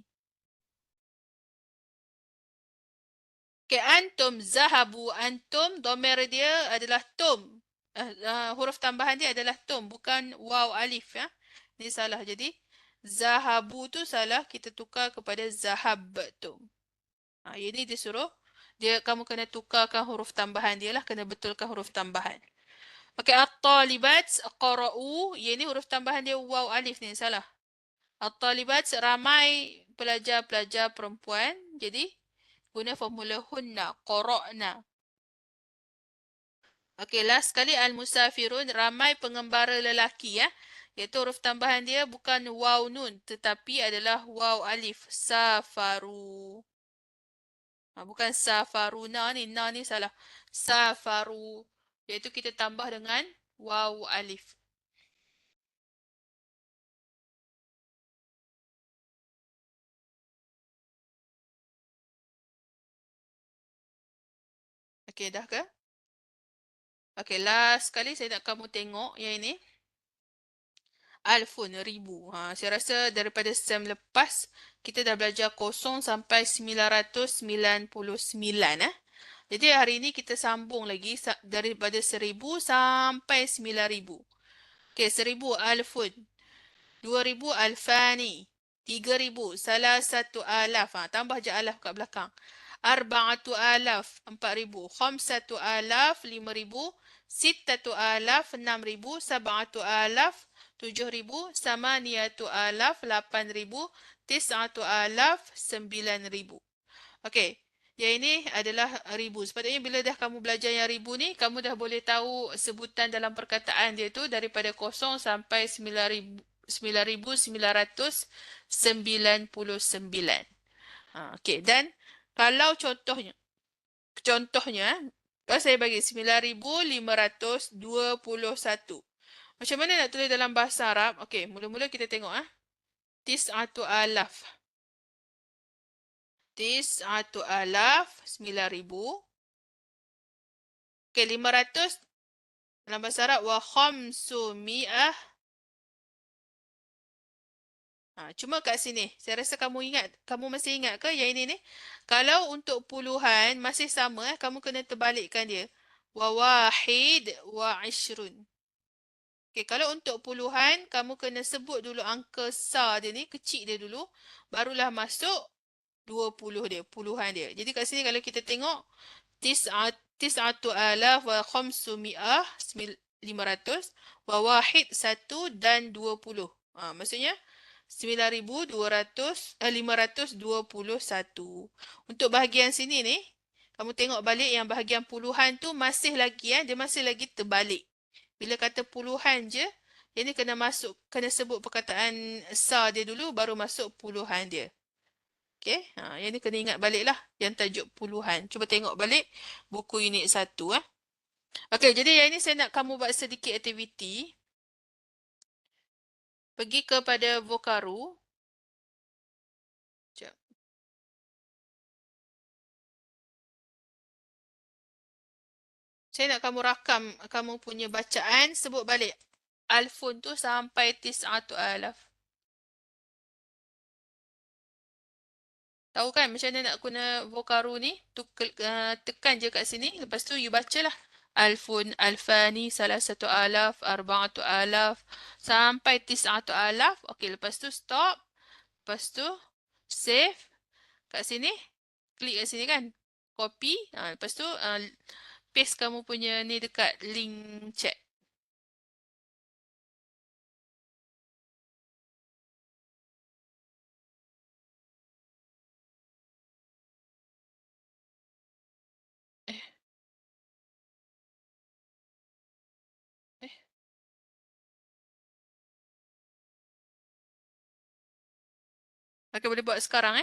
Okey, antum zahabu. Antum, domer dia adalah tum. Huruf tambahan dia adalah tum. Bukan waw alif. Ya. Ini salah. Jadi, zahabu tu salah. Kita tukar kepada zahabtum. Ini dia suruh. Kamu kena tukarkan huruf tambahan dia lah. Kena betulkan huruf tambahan. Okey, at-talibat qara'u, ia ni huruf tambahan dia waw alif ni, salah. At-talibat ramai pelajar-pelajar perempuan. Jadi guna formula hunna, qara'na. Okey, last sekali al-musafirun, ramai pengembara lelaki ya. Iaitu huruf tambahan dia bukan waw nun tetapi adalah waw alif. Safaru. Bukan safaruna ni, na ni salah. Safaru. Iaitu kita tambah dengan waw alif. Okey, dah ke? Okey, last sekali saya nak kamu tengok yang ini. Alfun, ribu. Saya rasa daripada sem lepas, kita dah belajar kosong sampai 999. Jadi hari ini kita sambung lagi daripada 1000 sampai 9000. Okey, 1000 alfun. 2000 alfani. 3000 salah satu alaf. Tambah je alaf kat belakang. Arba'atu alaf. 4000. Khamsatu alaf. 5000. Sittatu alaf. 6000. Sab'atu alaf. 7000. Samaniyatu alaf. 8000. Tis'atu alaf. 9000. Okey. Yang ini adalah ribu. Sepatutnya bila dah kamu belajar yang ribu ni, kamu dah boleh tahu sebutan dalam perkataan dia tu daripada kosong sampai 9999. Okey, dan kalau contohnya, kalau saya bagi 9521. Macam mana nak tulis dalam bahasa Arab? Okey, mula-mula kita tengok tis'atu alaf. Tis'atu alaf, 9000. Okey, 500 dalam bahasa Arab wa khamsumi'ah. Cuma kat sini, saya rasa kamu masih ingat ke yang ini ni? Kalau untuk puluhan masih sama kamu kena terbalikkan dia. Wa wahid wa ishrun. Okey, kalau untuk puluhan kamu kena sebut dulu angka sa dia ni, kecil dia dulu, barulah masuk 20 dia, puluhan dia. Jadi kat sini kalau kita tengok tis'atu alaf wa khamsumi'ah, 500, wa wahid, 1 dan 20. Maksudnya 521. Untuk bahagian sini ni, kamu tengok balik yang bahagian puluhan tu masih lagi dia masih lagi terbalik. Bila kata puluhan je, ini kena sebut perkataan sa dia dulu baru masuk puluhan dia. Okey, yang ni kena ingat baliklah yang tajuk puluhan. Cuba tengok balik buku unit 1 Okey, jadi yang ini saya nak kamu buat sedikit aktiviti. Pergi kepada Vokaru. Sekejap. Saya nak kamu rakam kamu punya bacaan, sebut balik alfun tu sampai tis'atu alaf. Tahu kan macam mana nak guna Vokaru ni? Tekan je kat sini, lepas tu you bacalah. Alfun, alfani, salah satu alaf, arba'atu alaf, sampai tis'atu alaf. Okey, lepas tu stop. Lepas tu save kat sini. Klik kat sini kan. Copy. Lepas tu paste kamu punya ni dekat link chat. Eh, eh. Okey, boleh buat sekarang